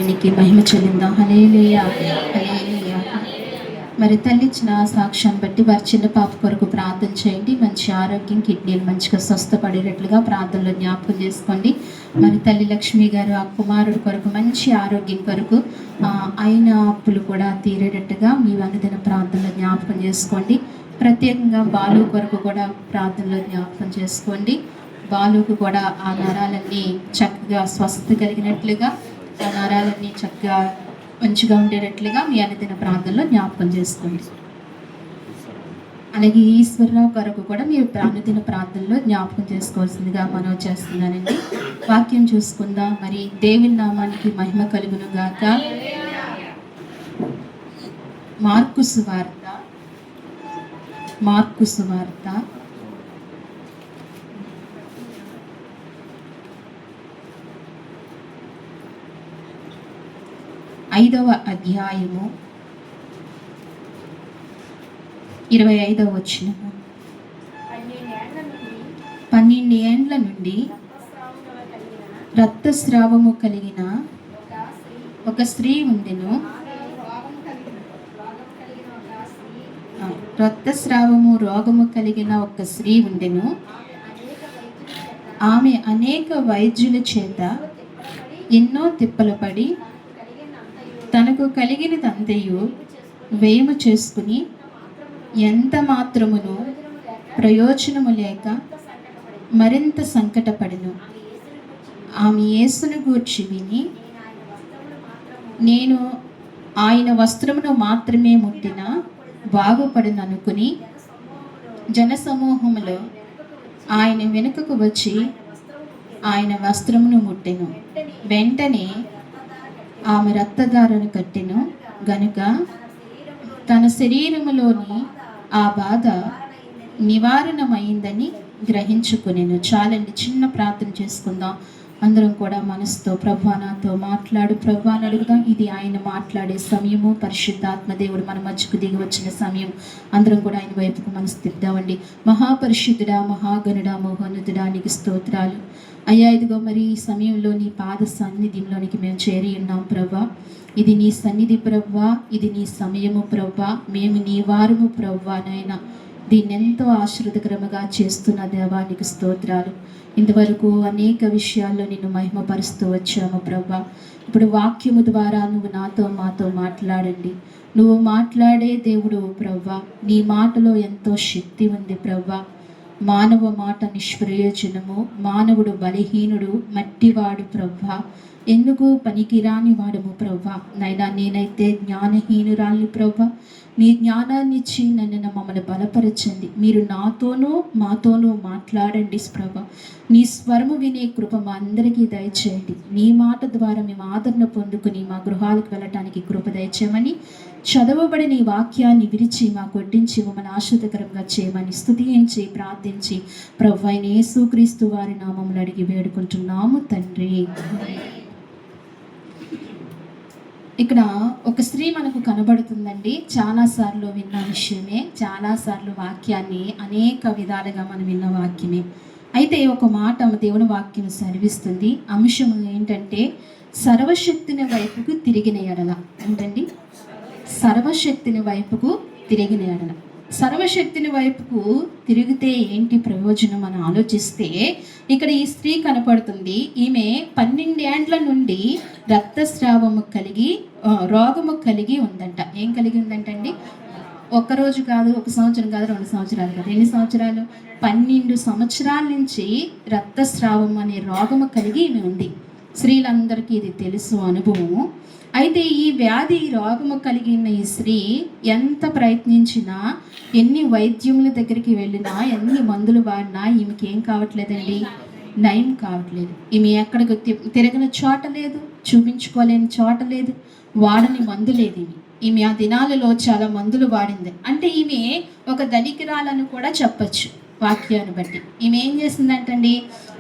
నీకు మహిమ చెల్లిందా. హల్లెలూయా హల్లెలూయా. మరి తల్లి ఇచ్చిన సాక్ష్యాన్ని బట్టి వారి చిన్న పాప కొరకు ప్రార్థన చేయండి. మంచి ఆరోగ్యం, కిడ్నీలు మంచిగా స్వస్థపడేటట్లుగా ప్రార్థనలో జ్ఞాపకం చేసుకోండి. మరి తల్లి లక్ష్మి గారు ఆ కుమారుడు కొరకు మంచి ఆరోగ్యం కొరకు అయిన అప్పులు కూడా తీరేటట్టుగా మీ అనుదిన ప్రార్థనలో జ్ఞాపకం చేసుకోండి. ప్రత్యేకంగా బాలు కొరకు కూడా ప్రార్థనలో జ్ఞాపకం చేసుకోండి. బాలుకు కూడా ఆ నరాలన్నీ చక్కగా స్వస్థత కలిగినట్లుగా, ఆ నరాలన్నీ చక్కగా మంచిగా ఉండేటట్లుగా మీ అనుదిన ప్రార్థనలో జ్ఞాపకం చేసుకోండి. అలాగే ఈశ్వరరావు కొరకు కూడా మీరు అనుదిన ప్రార్థనలో జ్ఞాపకం చేసుకోవాల్సిందిగా మనవి చేస్తున్నానండి. వాక్యం చూసుకుందాం. మరి దేవుని నామానికి మహిమ కలుగును గాక. మార్కు సువార్త 5వ అధ్యాయము 25వ వచనము. 12 ఏండ్ల నుండి రక్తస్రావము కలిగిన ఒక స్త్రీ ఉండెను. రక్తస్రావము రోగము కలిగిన ఒక స్త్రీ ఉండెను. ఆమె అనేక వైద్యుల చేత ఎన్నో తిప్పలు పడి తనకు కలిగినదంతయు వ్యయము చేసుకుని ఎంత మాత్రమును ప్రయోజనము లేక మరింత సంకటపడెను. ఆమె యేసును గూర్చి విని, నేను ఆయన వస్త్రమును మాత్రమే ముట్టిన బాగుపడను అనుకుని జనసమూహములో ఆయన వెనుకకు వచ్చి ఆయన వస్త్రమును ముట్టెను. వెంటనే ఆమె రక్తధారను కట్టెను గనుక తన శరీరములోని ఆ బాధ నివారణమైందని గ్రహించుకునేను. చాలండి, చిన్న ప్రార్థన చేసుకుందాం. అందరం కూడా మనసుతో ప్రభువా నాతో మాట్లాడు ప్రభువా అని అడుగుదాం. ఇది ఆయన మాట్లాడే సమయము. పరిశుద్ధాత్మ దేవుడు మన మధ్యకు దిగి వచ్చిన సమయం. అందరం కూడా ఆయన వైపుకు మనసు తిద్దామండి. మహాపరిశుద్ధుడా, మహాగణుడా, మహోన్నతుడా నీకు స్తోత్రాలు అయ్యా. ఇదిగో మరి ఈ సమయంలో నీ పాద సన్నిధిలోనికి మేము చేరి ఉన్నాం ప్రభా. ఇది నీ సన్నిధి ప్రభా, ఇది నీ సమయము ప్రభా. మేము నీ వారము ప్రభా నాయనా. దీన్ని ఎంతో ఆశీర్వదకరముగా చేస్తున్న దేవానికి స్తోత్రాలు. ఇంతవరకు అనేక విషయాల్లో నిన్ను మహిమపరుస్తూ వచ్చాము ప్రభా. ఇప్పుడు వాక్యము ద్వారా నువ్వు నాతో మాతో మాట్లాడండి. నువ్వు మాట్లాడే దేవుడు ప్రభా. నీ మాటలో ఎంతో శక్తి ఉంది ప్రభా. మానవ మాట నిష్ప్రయోజనము. మానవుడు బలహీనుడు, మట్టివాడు ప్రభా. ఎందుకు పనికిరాని వాడము ప్రభా. నైనా నేనైతే జ్ఞానహీనురాలి ప్రభా. నీ జ్ఞానాన్ని ఇచ్చి నన్ను మమ్మల్ని బలపరచండి. మీరు నాతోనూ మాతోనూ మాట్లాడండి ప్రభా. నీ స్వరము వినే కృప మా అందరికీ దయచేయండి. నీ మాట ద్వారా మేము ఆదరణ పొందుకుని మా గృహాలకు వెళ్ళటానికి కృప దయచేయమని, చదవబడిన ఈ వాక్యాన్ని విరిచి మాకు వడ్డించి మమ్మల్ని ఆశ్రదకరంగా చేయమని స్తుతించి ప్రార్థించి ప్రభు అయిన యేసుక్రీస్తు వారి నామములు అడిగి వేడుకుంటున్నాము తండ్రి. ఇక్కడ ఒక స్త్రీ మనకు కనబడుతుందండి. చాలాసార్లు విన్న విషయమే, చాలాసార్లు వాక్యాన్ని అనేక విధాలుగా మనం విన్న వాక్యమే. అయితే ఒక మాట దేవుని వాక్యం సెలవిస్తుంది. అంశం ఏంటంటే సర్వశక్తిని వైపుకు తిరిగిన ఎడల. ఏంటండి? సర్వశక్తిని వైపుకు తిరిగిన ఎడల. సర్వశక్తిని వైపుకు తిరిగితే ఏంటి ప్రయోజనం అని ఆలోచిస్తే ఇక్కడ ఈ స్త్రీ కనపడుతుంది. ఈమె 12 ఏండ్ల నుండి రక్తస్రావము కలిగి రోగము కలిగి ఉందంట. ఏం కలిగి ఉందంటండి? ఒక్కరోజు కాదు, 1 సంవత్సరం కాదు, 2 సంవత్సరాలు కాదు. ఎన్ని సంవత్సరాలు? 12 సంవత్సరాల నుంచి రక్తస్రావం అనే రోగము కలిగి ఈమె ఉంది. స్త్రీలందరికీ ఇది తెలుసు, అనుభవము. అయితే ఈ వ్యాధి రోగము కలిగిన ఈ స్త్రీ ఎంత ప్రయత్నించినా, ఎన్ని వైద్యముల దగ్గరికి వెళ్ళినా, ఎన్ని మందులు వాడినా ఈమెకి ఏం కావట్లేదండి? నయం కావట్లేదు. ఈమె ఎక్కడికి తిరగని చోట లేదు, చూపించుకోలేని చోట లేదు, వాడని మందు లేదు. ఈమె ఆ దినాలలో చాలా మందులు వాడింది. అంటే ఈమె ఒక ధనికురాలను కూడా చెప్పచ్చు వాక్యాన్ని బట్టి. ఈమె ఏం చేసిందంటండి?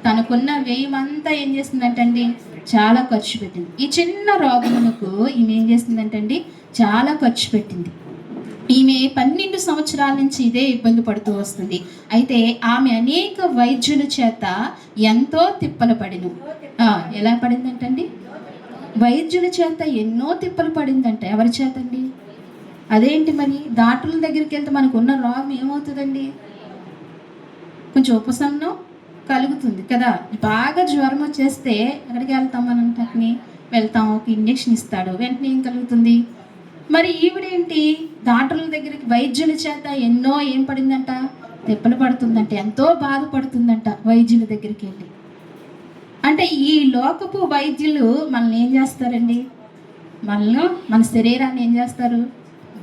తనకున్న వ్యయమంతా ఏం చేసిందంటండి? చాలా ఖర్చు పెట్టింది. ఈ చిన్న రోగమునకు ఈమె ఏం చేసిందంటండి? చాలా ఖర్చు పెట్టింది. ఈమె 12 సంవత్సరాల నుంచి ఇదే ఇబ్బంది పడుతూ వస్తుంది. అయితే ఆమె అనేక వైద్యుల చేత ఎంతో తిప్పలు పడిను. ఎలా పడిందంటండి? వైద్యుల చేత ఎన్నో తిప్పలు పడిందంట. ఎవరి చేతండి? అదేంటి మరి డాక్టర్ల దగ్గరికి వెళ్తే మనకు ఉన్న రోగం ఏమవుతుందండి? కొంచెం ఉపశమనం కలుగుతుంది కదా. బాగా జ్వరం వచ్చేస్తే ఎక్కడికి వెళ్తాం మనం? టక్ని వెళ్తాం, ఒక ఇంజెక్షన్ ఇస్తాడు, వెంటనే ఏం కలుగుతుంది. మరి ఈవిడేంటి డాక్టర్ల దగ్గరికి వైద్యుల చేత ఎన్నో ఏం పడిందంట? తిప్పలు పడుతుందంట, ఎంతో బాధపడుతుందంట వైద్యుల దగ్గరికి వెళ్ళి. అంటే ఈ లోకపు వైద్యులు మనల్ని ఏం చేస్తారండి? మన శరీరాన్ని ఏం చేస్తారు?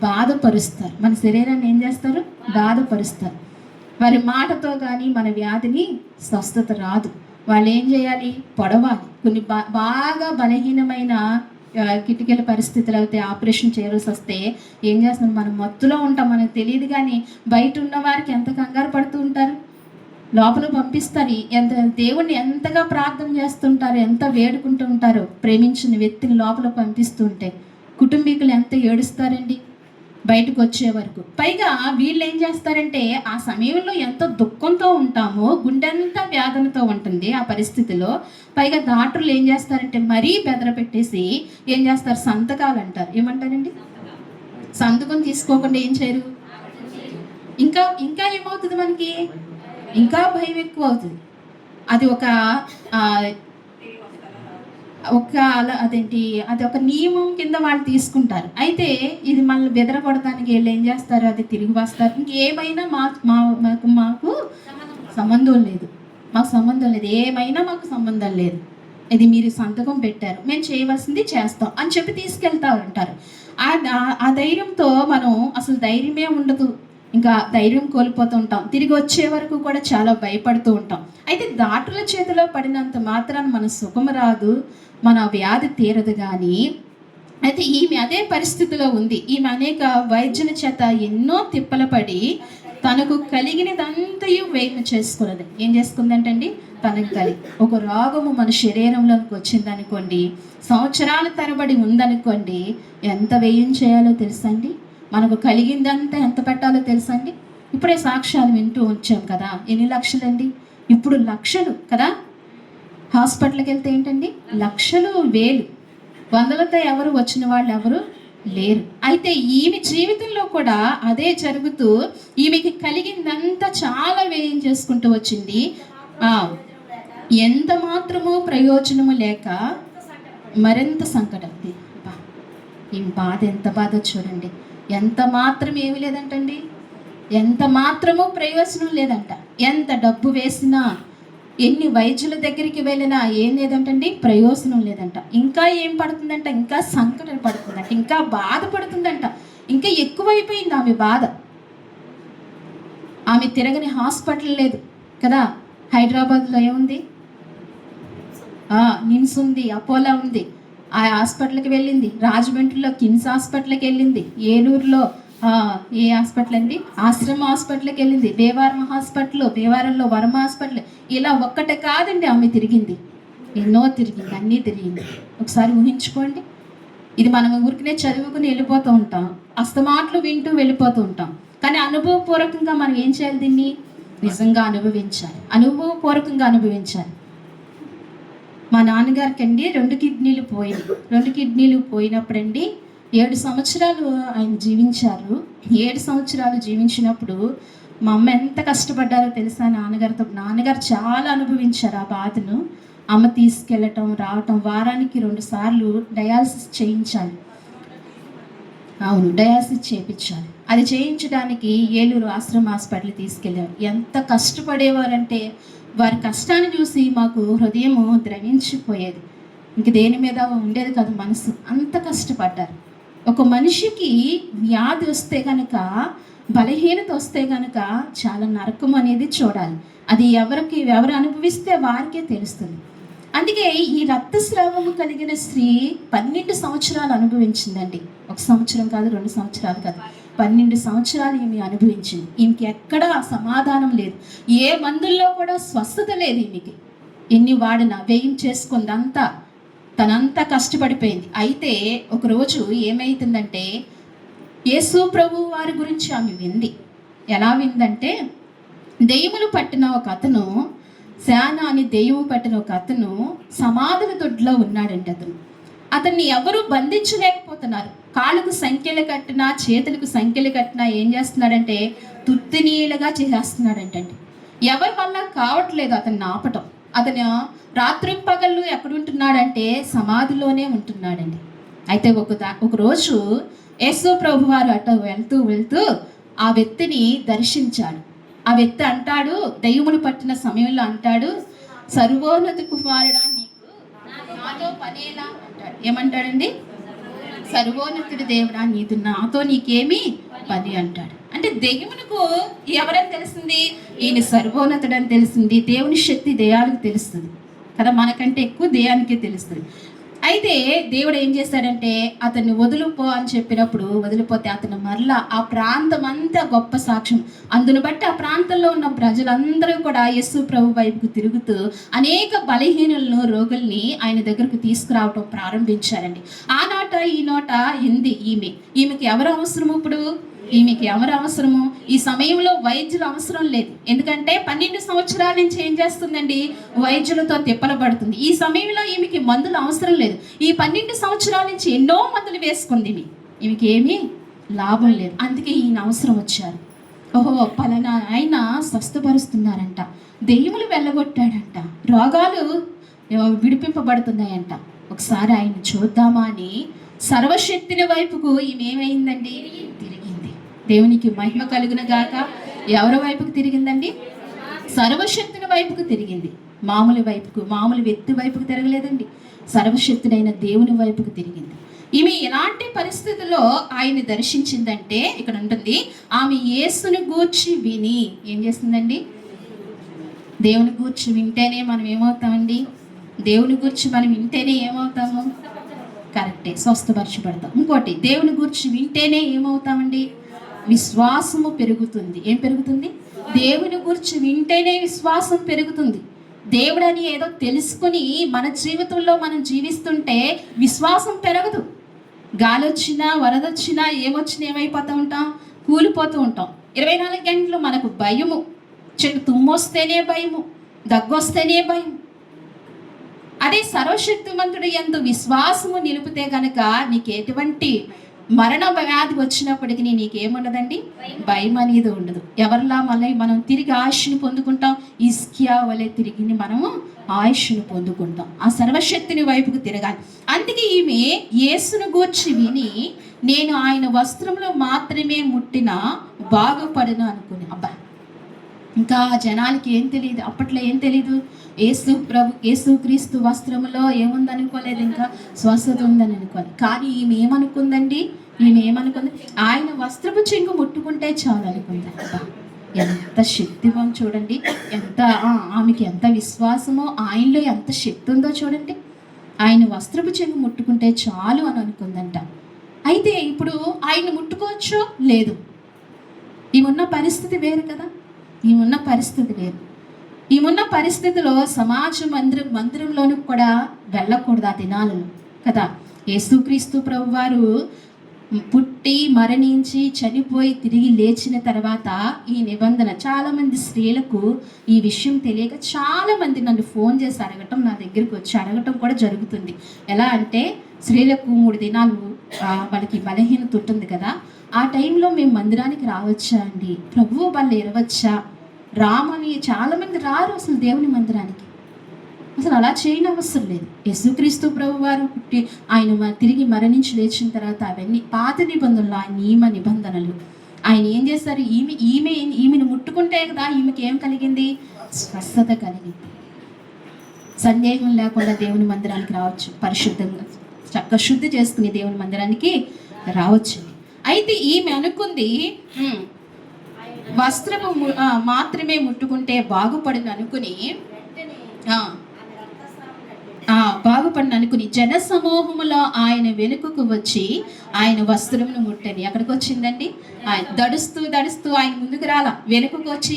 బాధపరుస్తారు. మన శరీరాన్ని ఏం చేస్తారు? బాధపరుస్తారు. వారి మాటతో కానీ మన వ్యాధిని స్వస్థత రాదు. వాళ్ళు ఏం చేయాలి? పొడవాలి. కొన్ని బాగా బలహీనమైన కిటికీల పరిస్థితులు అయితే ఆపరేషన్ చేయాల్సి వస్తే ఏం చేస్తాం? మనం మత్తులో ఉంటాం, మనకు తెలియదు. కానీ బయట ఉన్న వారికి ఎంత కంగారు పడుతూ ఉంటారు, లోపల పంపిస్తారు. దేవుణ్ణి ఎంతగా ప్రార్థన చేస్తుంటారు, ఎంత వేడుకుంటూ ఉంటారో. ప్రేమించిన వ్యక్తిని లోపల పంపిస్తుంటే కుటుంబీకులు ఎంత ఏడుస్తారండి బయటకు వచ్చే వరకు. పైగా వీళ్ళు ఏం చేస్తారంటే ఆ సమయంలో ఎంతో దుఃఖంతో ఉంటామో, గుండెంతా వేదనతో ఉంటుంది ఆ పరిస్థితిలో. పైగా డాక్టర్లు ఏం చేస్తారంటే మరీ బెదర పెట్టేసి ఏం చేస్తారు? సంతకాలు అంటారు. ఏమంటారండి? సంతకం తీసుకోకుండా ఏం చేయరు. ఇంకా ఇంకా ఏమవుతుంది మనకి? ఇంకా భయం ఎక్కువ అవుతుంది. అది అది ఒక నియమం కింద వాళ్ళు తీసుకుంటారు. అయితే ఇది మనల్ని బెదరగొడటానికి వీళ్ళు ఏం చేస్తారు? అది తిరిగి వస్తారు. ఇంకేమైనా మాకు సంబంధం లేదు, మాకు సంబంధం లేదు, ఏమైనా మాకు సంబంధం లేదు, ఇది మీరు సంతకం పెట్టారు, మేము చేయవలసింది చేస్తాం అని చెప్పి తీసుకెళ్తా ఉంటారు. ఆ ధైర్యంతో మనం అసలు ధైర్యమే ఉండదు, ఇంకా ధైర్యం కోల్పోతూ ఉంటాం. తిరిగి వచ్చే వరకు కూడా చాలా భయపడుతూ ఉంటాం. అయితే డాక్టర్ల చేతిలో పడినంత మాత్రాన మన సుఖం రాదు, మన వ్యాధి తీరదు. కానీ అయితే ఈమె అదే పరిస్థితిలో ఉంది. ఈమె అనేక వైద్యుల చేత ఎన్నో తిప్పలు పడి తనకు కలిగినదంతయు వ్యయం చేసుకున్నది. ఏం చేసుకుందంటండి? తనకు ఒక రోగము మన శరీరంలోకి వచ్చిందనుకోండి, సంవత్సరాల తరబడి ఉందనుకోండి, ఎంత వ్యయం చేయాలో తెలుసండి? మనకు కలిగిందంతా ఎంత పెట్టాలో తెలుసండి? ఇప్పుడే సాక్ష్యాలు వింటూ వచ్చాం కదా. ఎన్ని లక్షలండి? ఇప్పుడు లక్షలు కదా. హాస్పిటల్కి వెళ్తే ఏంటండి? లక్షలు, వేలు, వందలతో ఎవరు వచ్చిన వాళ్ళు ఎవరు లేరు. అయితే ఈమె జీవితంలో కూడా అదే జరుగుతూ ఈమెకి కలిగిందంతా చాలా వ్యయం చేసుకుంటూ వచ్చింది. ఎంత మాత్రము ప్రయోజనము లేక మరింత సంకటం. ఈ బాధ ఎంత బాధ చూడండి. ఎంత మాత్రం ఏమి లేదంటండి, ఎంత మాత్రము ప్రయోజనం లేదంట. ఎంత డబ్బు వేసినా, ఎన్ని వైద్యుల దగ్గరికి వెళ్ళినా ఏం లేదంటండి, ప్రయోజనం లేదంట. ఇంకా ఏం పడుతుందంట? ఇంకా సంకటం పడుతుందంట, ఇంకా బాధపడుతుందంట. ఇంకా ఎక్కువైపోయింది ఆమె బాధ. ఆమె తిరగని హాస్పిటల్ లేదు కదా. హైదరాబాద్లో ఏముంది? నిమ్స్ ఉంది, అపోలో ఉంది. ఆ హాస్పిటల్కి వెళ్ళింది. రాజమండ్రిలో కిమ్స్ హాస్పిటల్కి వెళ్ళింది. ఏలూరులో ఏ హాస్పిటల్ అండి? ఆశ్రమ హాస్పిటల్కి వెళ్ళింది. దేవారం హాస్పిటల్, దేవారంలో వర్మ హాస్పిటల్. ఇలా ఒక్కటే కాదండి ఆమె తిరిగింది, ఎన్నో తిరిగింది, అన్నీ తిరిగింది. ఒకసారి ఊహించుకోండి. ఇది మనం ఊరికనే చదువుకుని వెళ్ళిపోతూ ఉంటాం, అస్తమాట్లు వింటూ వెళ్ళిపోతూ ఉంటాం. కానీ అనుభవపూర్వకంగా మనం ఏం చేయాలి? దీన్ని నిజంగా అనుభవించాలి, అనుభవపూర్వకంగా అనుభవించాలి. మా నాన్నగారికి అండి 2 కిడ్నీలు పోయింది. 2 కిడ్నీలు పోయినప్పుడండి 7 సంవత్సరాలు ఆయన జీవించారు. 7 సంవత్సరాలు జీవించినప్పుడు మా అమ్మ ఎంత కష్టపడ్డారో తెలుసా? నాన్నగారు చాలా అనుభవించారు ఆ బాధను. అమ్మ తీసుకెళ్ళటం రావటం, వారానికి 2 సార్లు డయాలసిస్ చేయించాలి. అవును, డయాలసిస్ చేయించాలి. అది చేయించడానికి ఏలూరు ఆశ్రమ హాస్పిటల్ తీసుకెళ్ళారు. ఎంత కష్టపడేవారంటే వారి కష్టాన్ని చూసి మాకు హృదయము ద్రవించిపోయేది. ఇంక దేని మీద ఉండేది కాదు మనసు, అంత కష్టపడ్డారు. ఒక మనిషికి వ్యాధి వస్తే కనుక, బలహీనత వస్తే కనుక చాలా నరకం అనేది చూడాలి. అది ఎవరు అనుభవిస్తే వారికే తెలుస్తుంది. అందుకే ఈ రక్తస్రావము కలిగిన స్త్రీ 12 సంవత్సరాలు అనుభవించిందండి. 1 సంవత్సరం కాదు, 2 సంవత్సరాలు కాదు, 12 సంవత్సరాలు ఈమె అనుభవించింది. ఈమెకి ఎక్కడా సమాధానం లేదు, ఏ మందుల్లో కూడా స్వస్థత లేదు ఈమెకి. ఎన్ని వాడినా వ్యయం చేసుకుంది, తనంతా కష్టపడిపోయింది. అయితే ఒకరోజు ఏమైతుందంటే, యేసు ప్రభు వారి గురించి ఆమె వింది. ఎలా విందంటే, దెయ్యములు పట్టిన ఒక అతను, శానా అని దెయ్యము పట్టిన ఒక అతను సమాధుల దొడ్లో ఉన్నాడండి. అతన్ని ఎవరు బంధించలేకపోతున్నారు. కాళ్ళకు సంఖ్యలు కట్టినా, చేతులకు సంఖ్యలు కట్టినా ఏం చేస్తున్నాడంటే తుత్తినీలుగా చేసేస్తున్నాడంటండి. ఎవరి వల్ల కావట్లేదు అతన్ని ఆపటం. అతను రాత్రి పగళ్ళు ఎక్కడుంటున్నాడంటే సమాధిలోనే ఉంటున్నాడండి. అయితే ఒక రోజు యేసు ప్రభు వారు అటు వెళ్తూ వెళ్తూ ఆ వ్యక్తిని దర్శించాడు. ఆ వ్యక్తి అంటాడు, దయ్యములు పట్టిన సమయంలో అంటాడు, సర్వోన్నత కుమారుడా నీకు నాతో పనేలా అంటాడు. ఏమంటాడండి? సర్వోన్నతుడి దేవుడా నాతో నీకేమి పని అంటాడు. అంటే దెయ్యమునకు ఎవరని తెలిసింది? ఈయన సర్వోన్నతుడు అని తెలిసింది. దేవుని శక్తి దెయ్యాలకు తెలుస్తుంది కదా, మనకంటే ఎక్కువ దెయ్యానికే తెలుస్తుంది. అయితే దేవుడు ఏం చేశాడంటే అతన్ని వదిలిపో అని చెప్పినప్పుడు వదిలిపోతే అతను మరలా ఆ ప్రాంతం అంతా గొప్ప సాక్ష్యం. అందును బట్టి ఆ ప్రాంతంలో ఉన్న ప్రజలందరూ కూడా యేసు ప్రభు వైపుకు తిరుగుతూ అనేక బలహీనులను, రోగుల్ని ఆయన దగ్గరకు తీసుకురావటం ప్రారంభించారండి. ఆ నోట ఈ నోట ఇంది ఈమెకి ఎవరు అవసరం? ఇప్పుడు ఈమెకి ఎవరు అవసరము? ఈ సమయంలో వైద్యులు అవసరం లేదు. ఎందుకంటే 12 సంవత్సరాల నుంచి ఏం చేస్తుందండి? వైద్యులతో తిప్పలబడుతుంది. ఈ సమయంలో ఈమెకి మందులు అవసరం లేదు. ఈ 12 సంవత్సరాల నుంచి ఎన్నో మందులు వేసుకుంది. ఈమెకి ఏమీ లాభం లేదు. అందుకే ఈయన అవసరం వచ్చారు. ఓహో, పలానా ఆయన స్వస్థపరుస్తున్నారంట, దెయ్యములు వెళ్ళగొట్టాడంట, రోగాలు విడిపింపబడుతున్నాయంట, ఒకసారి ఆయన చూద్దామా అని సర్వశక్తిని వైపుకు ఈమె ఏమైందండి? తిరిగింది. దేవునికి మహిమ కలుగున గాక. ఎవరి వైపుకు తిరిగిందండి? సర్వశక్తుని వైపుకు తిరిగింది. మామూలు వ్యక్తి వైపుకు తిరగలేదండి. సర్వశక్తుడైన దేవుని వైపుకు తిరిగింది. ఈమె ఎలాంటి పరిస్థితుల్లో ఆయన్ని దర్శించిందంటే ఇక్కడ ఉంటుంది, ఆమె యేసుని గూర్చి విని ఏం చేస్తుందండి? దేవుని గూర్చి వింటేనే మనం ఏమవుతామండి? దేవుని గూర్చి మనం వింటేనే ఏమవుతాము? కరెక్టే, స్వస్థపరచబడతాం. ఇంకోటి, దేవుని గూర్చి వింటేనే ఏమవుతామండి? విశ్వాసము పెరుగుతుంది. ఏం పెరుగుతుంది? దేవుని గురించి వింటేనే విశ్వాసం పెరుగుతుంది. దేవుడని ఏదో తెలుసుకుని మన జీవితంలో మనం జీవిస్తుంటే విశ్వాసం పెరగదు. గాలి వచ్చినా, వరదొచ్చినా, ఏమొచ్చినా ఏమైపోతూ ఉంటాం? కూలిపోతూ ఉంటాం. 24 గంటలు మనకు భయము. తుమ్మొస్తేనే భయము, దగ్గొస్తేనే భయం. అదే సర్వశక్తిమంతుడు యందు విశ్వాసము నిలిపితే కనుక నీకు ఎటువంటి మరణ వ్యాధి వచ్చినప్పటికీ నీకేముండదండి? భయం అనేది ఉండదు. ఎవరిలా మళ్ళీ మనం తిరిగి ఆయుష్ను పొందుకుంటాం? ఇస్కియా వలె తిరిగి మనము ఆయుష్ను పొందుకుంటాం. ఆ సర్వశక్తిని వైపుకు తిరగాలి. అందుకే ఈమె యేసును గూర్చి విని నేను ఆయన వస్త్రంలో మాత్రమే ముట్టినా బాగుపడను అనుకుని. అబ్బా, ఇంకా జనాలకి ఏం తెలియదు, అప్పట్లో ఏం తెలీదు. యేసుక్రీస్తు వస్త్రంలో ఏముందనుకోలేదు, ఇంకా స్వస్థత ఉందని అనుకోలేదు. కానీ ఈమె ఏమనుకుంది? ఆయన వస్త్రపు చెంగు ముట్టుకుంటే చాలు అనుకుంది. ఎంత శక్తివం చూడండి, ఆమెకి ఎంత విశ్వాసమో, ఆయనలో ఎంత శక్తి ఉందో చూడండి. ఆయన వస్త్రపు చెంగు ముట్టుకుంటే చాలు అని అనుకుందంట. అయితే ఇప్పుడు ఆయన ముట్టుకోవచ్చు? లేదు. ఈమెన్న పరిస్థితి వేరు కదా. ఈమెన్న పరిస్థితిలో సమాజ మందిరంలోనూ కూడా వెళ్ళకూడదు ఆ దినాలలో కదా. యేసుక్రీస్తు ప్రభువారు పుట్టి, మరణించి, చనిపోయి, తిరిగి లేచిన తర్వాత ఈ నిబంధన చాలామంది స్త్రీలకు ఈ విషయం తెలియక చాలామంది నన్ను ఫోన్ చేసి అడగటం, నా దగ్గరికి వచ్చి అడగటం కూడా జరుగుతుంది. ఎలా అంటే స్త్రీలకు 3 దినాలు వాళ్ళకి బలహీనత ఉంటుంది కదా, ఆ టైంలో మేము మందిరానికి రావచ్చా అండి? ప్రభువు వాళ్ళు ఎరవచ్చా? రామని చాలామంది రారు అసలు దేవుని మందిరానికి. అసలు అలా చేయని అవసరం లేదు. యేసుక్రీస్తు ప్రభు వారు పుట్టి ఆయన తిరిగి మరణించి లేచిన తర్వాత అవన్నీ పాత నిబంధనలు, ఆయన నియమ నిబంధనలు. ఆయన ఏం చేస్తారు? ఈమెను ముట్టుకుంటే కదా ఈమెకి ఏం కలిగింది? స్వస్థత కలిగింది. సందేహం లేకుండా దేవుని మందిరానికి రావచ్చు, పరిశుద్ధంగా చక్క శుద్ధి చేసుకుని దేవుని మందిరానికి రావచ్చు. అయితే ఈమె అనుకుంది వస్త్రము మాత్రమే ముట్టుకుంటే బాగుపడిన అనుకుని జన సమూహములో ఆయన వెనుకకు వచ్చి ఆయన వస్త్రమును ముట్టని. ఎక్కడికి వచ్చిందండి? ఆయన దడుస్తూ ఆయన ముందుకు రాల, వెనుకకు వచ్చి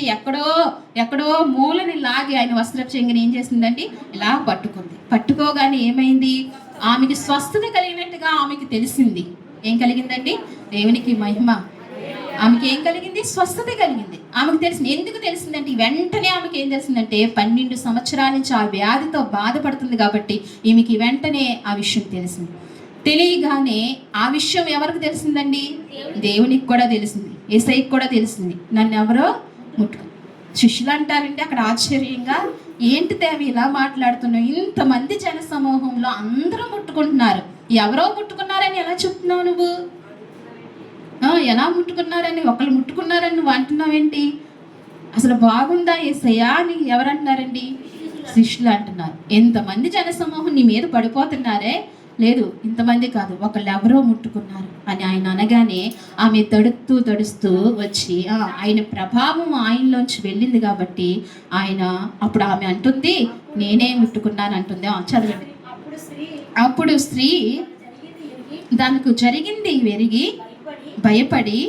ఎక్కడో మూలని లాగి ఆయన వస్త్రపు చెంగుని ఏం చేసిందండి? ఇలా పట్టుకోగానే ఏమైంది? ఆమెకి స్వస్థత కలిగినట్టుగా ఆమెకి తెలిసింది. ఏం కలిగిందండి? దేవునికి మహిమ. ఆమెకి ఏం కలిగింది? స్వస్థత కలిగింది. ఆమెకు తెలిసింది. ఎందుకు తెలిసిందంటే వెంటనే ఆమెకి ఏం తెలిసిందంటే 12 సంవత్సరాల నుంచి ఆ వ్యాధితో బాధపడుతుంది కాబట్టి ఈమెకి వెంటనే ఆ విషయం తెలిసింది. తెలియగానే ఆ విషయం ఎవరికి తెలిసిందండి? దేవునికి కూడా తెలిసింది, యేసయ్యకి కూడా తెలిసింది. నన్ను ఎవరో ముట్టుకు శిష్యులు అంటారంటే అక్కడ ఆశ్చర్యంగా, ఏంటి దేవి ఇలా మాట్లాడుతున్నావు, ఇంతమంది జన సమూహంలో అందరూ ముట్టుకుంటున్నారు, ఎవరో ముట్టుకున్నారని ఎలా చెప్తున్నావు నువ్వు? ఎలా ముట్టుకున్నారని, ఒకళ్ళు ముట్టుకున్నారని నువ్వు అంటున్నావేంటి? అసలు బాగుందా యేసయ్యా అని ఎవరంటున్నారండి? శిష్యులు అంటున్నారు. ఎంతమంది జన సమూహం నీ మీద పడిపోతున్నారే, లేదు ఇంతమంది కాదు, ఒకళ్ళు ఎవరో ముట్టుకున్నారు అని ఆయన అనగానే ఆమె తడుస్తూ వచ్చి ఆయన ప్రభావం ఆయనలోంచి వెళ్ళింది కాబట్టి ఆయన అప్పుడు ఆమె అంటుంది నేనే ముట్టుకున్నాను అంటుంది. చదవండి. అప్పుడు స్త్రీ దానికి జరిగింది వెరిగి భయపడి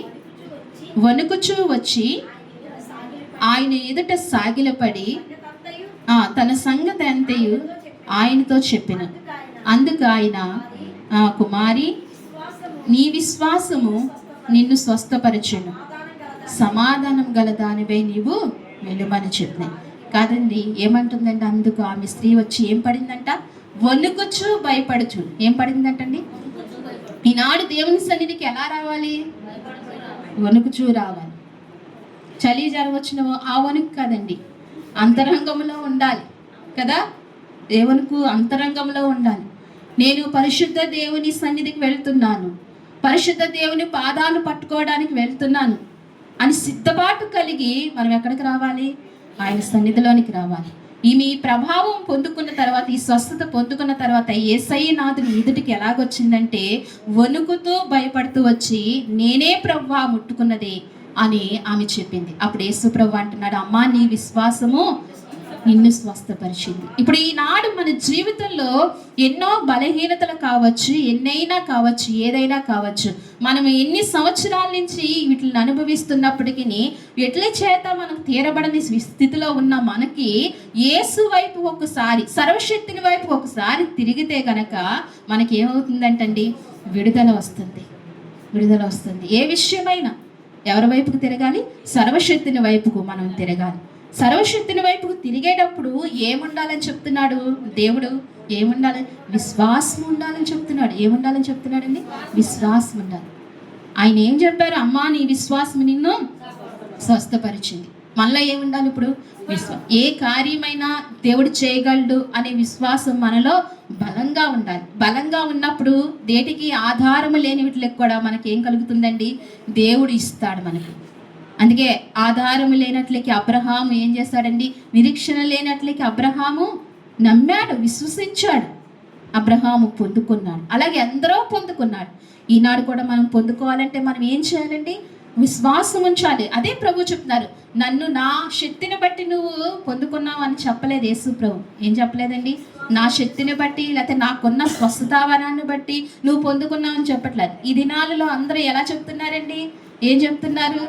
వణుకుచూ వచ్చి ఆయన ఎదుట సాగిలపడి తన సంగతి అంతయు ఆయనతో చెప్పిన. అందుకు ఆయన, కుమారి, నీ విశ్వాసము నిన్ను స్వస్థపరచును, సమాధానం గల దానిపై నీవు వెలుమని చెప్పినాయి కాదండి. ఏమంటుందంటే అందుకు ఆమె స్త్రీ వచ్చి ఏం పడిందంట? వణుకుచు భయపడుచు. ఏం పడిందంటండి? ఈనాడు దేవుని సన్నిధికి ఎలా రావాలి? వణుకుచూ రావాలి. చలి జరగవచ్చిన ఆ వణుకు కాదండి, అంతరంగంలో ఉండాలి కదా. దేవునికి అంతరంగంలో ఉండాలి. నేను పరిశుద్ధ దేవుని సన్నిధికి వెళ్తున్నాను, పరిశుద్ధ దేవుని పాదాలు పట్టుకోవడానికి వెళ్తున్నాను అని సిద్ధపాటు కలిగి మనం ఎక్కడికి రావాలి? ఆయన సన్నిధిలోనికి రావాలి. ఈమె ప్రభావం పొందుకున్న తర్వాత, ఈ స్వస్థత పొందుకున్న తర్వాత యేసయ్య నాథుని ఎదుటికి ఎలాగొచ్చిందంటే వణుకుతూ భయపడుతూ వచ్చి నేనే ప్రభువా ముట్టుకున్నదే అని ఆమె చెప్పింది. అప్పుడు యేసు ప్రభు అంటున్నాడు, అమ్మా నీ విశ్వాసము నిన్ను స్వస్థపరిచింది. ఇప్పుడు ఈనాడు మన జీవితంలో ఎన్నో బలహీనతలు కావచ్చు, ఎన్నైనా కావచ్చు, ఏదైనా కావచ్చు, మనం ఎన్ని సంవత్సరాల నుంచి వీటిని అనుభవిస్తున్నప్పటికీ ఎట్ల చేత మనం తీరబడని స్థితిలో ఉన్న మనకి యేసు వైపు ఒకసారి, సర్వశక్తిని వైపు ఒకసారి తిరిగితే గనక మనకి ఏమవుతుందంటండి? విడుదల వస్తుంది. విడుదల వస్తుంది. ఏ విషయమైనా ఎవరి వైపుకు తిరగాలి? సర్వశక్తిని వైపుకు మనం తిరగాలి. సర్వశక్తిని వైపుకు తిరిగేటప్పుడు ఏముండాలని చెప్తున్నాడు దేవుడు? ఏముండాలి? విశ్వాసం ఉండాలని చెప్తున్నాడు. ఏముండాలని చెప్తున్నాడండి? విశ్వాసం ఉండాలి. ఆయన ఏం చెప్పారు? అమ్మా నీ విశ్వాసం నిన్ను స్వస్థపరిచింది. మళ్ళీ ఏముండాలి ఇప్పుడు? ఏ కార్యమైనా దేవుడు చేయగలడు అనే విశ్వాసం మనలో బలంగా ఉండాలి. బలంగా ఉన్నప్పుడు దేటికి ఆధారము లేని వీటికి కూడా మనకి ఏం కలుగుతుందండి? దేవుడు ఇస్తాడు మనకి. అందుకే ఆధారము లేనట్లకి అబ్రహాము ఏం చేస్తాడండి? నిరీక్షణ లేనట్లకి అబ్రహాము నమ్మాడు, విశ్వసించాడు, అబ్రహాము పొందుకున్నాడు. అలాగే అందరూ పొందుకున్నాడు. ఈనాడు కూడా మనం పొందుకోవాలంటే మనం ఏం చేయాలండి? విశ్వాసం ఉంచాలి. అదే ప్రభు చెప్తున్నారు, నన్ను నా శక్తిని బట్టి నువ్వు పొందుకున్నావు అని చెప్పలేదు యేసు ప్రభు. ఏం చెప్పలేదండి? నా శక్తిని బట్టి లేకపోతే నాకున్న స్వస్థతావరాన్ని బట్టి నువ్వు పొందుకున్నావు అని చెప్పట్లేదు. ఈ దినాలలో అందరూ ఎలా చెప్తున్నారండి? ఏం చెప్తున్నారు?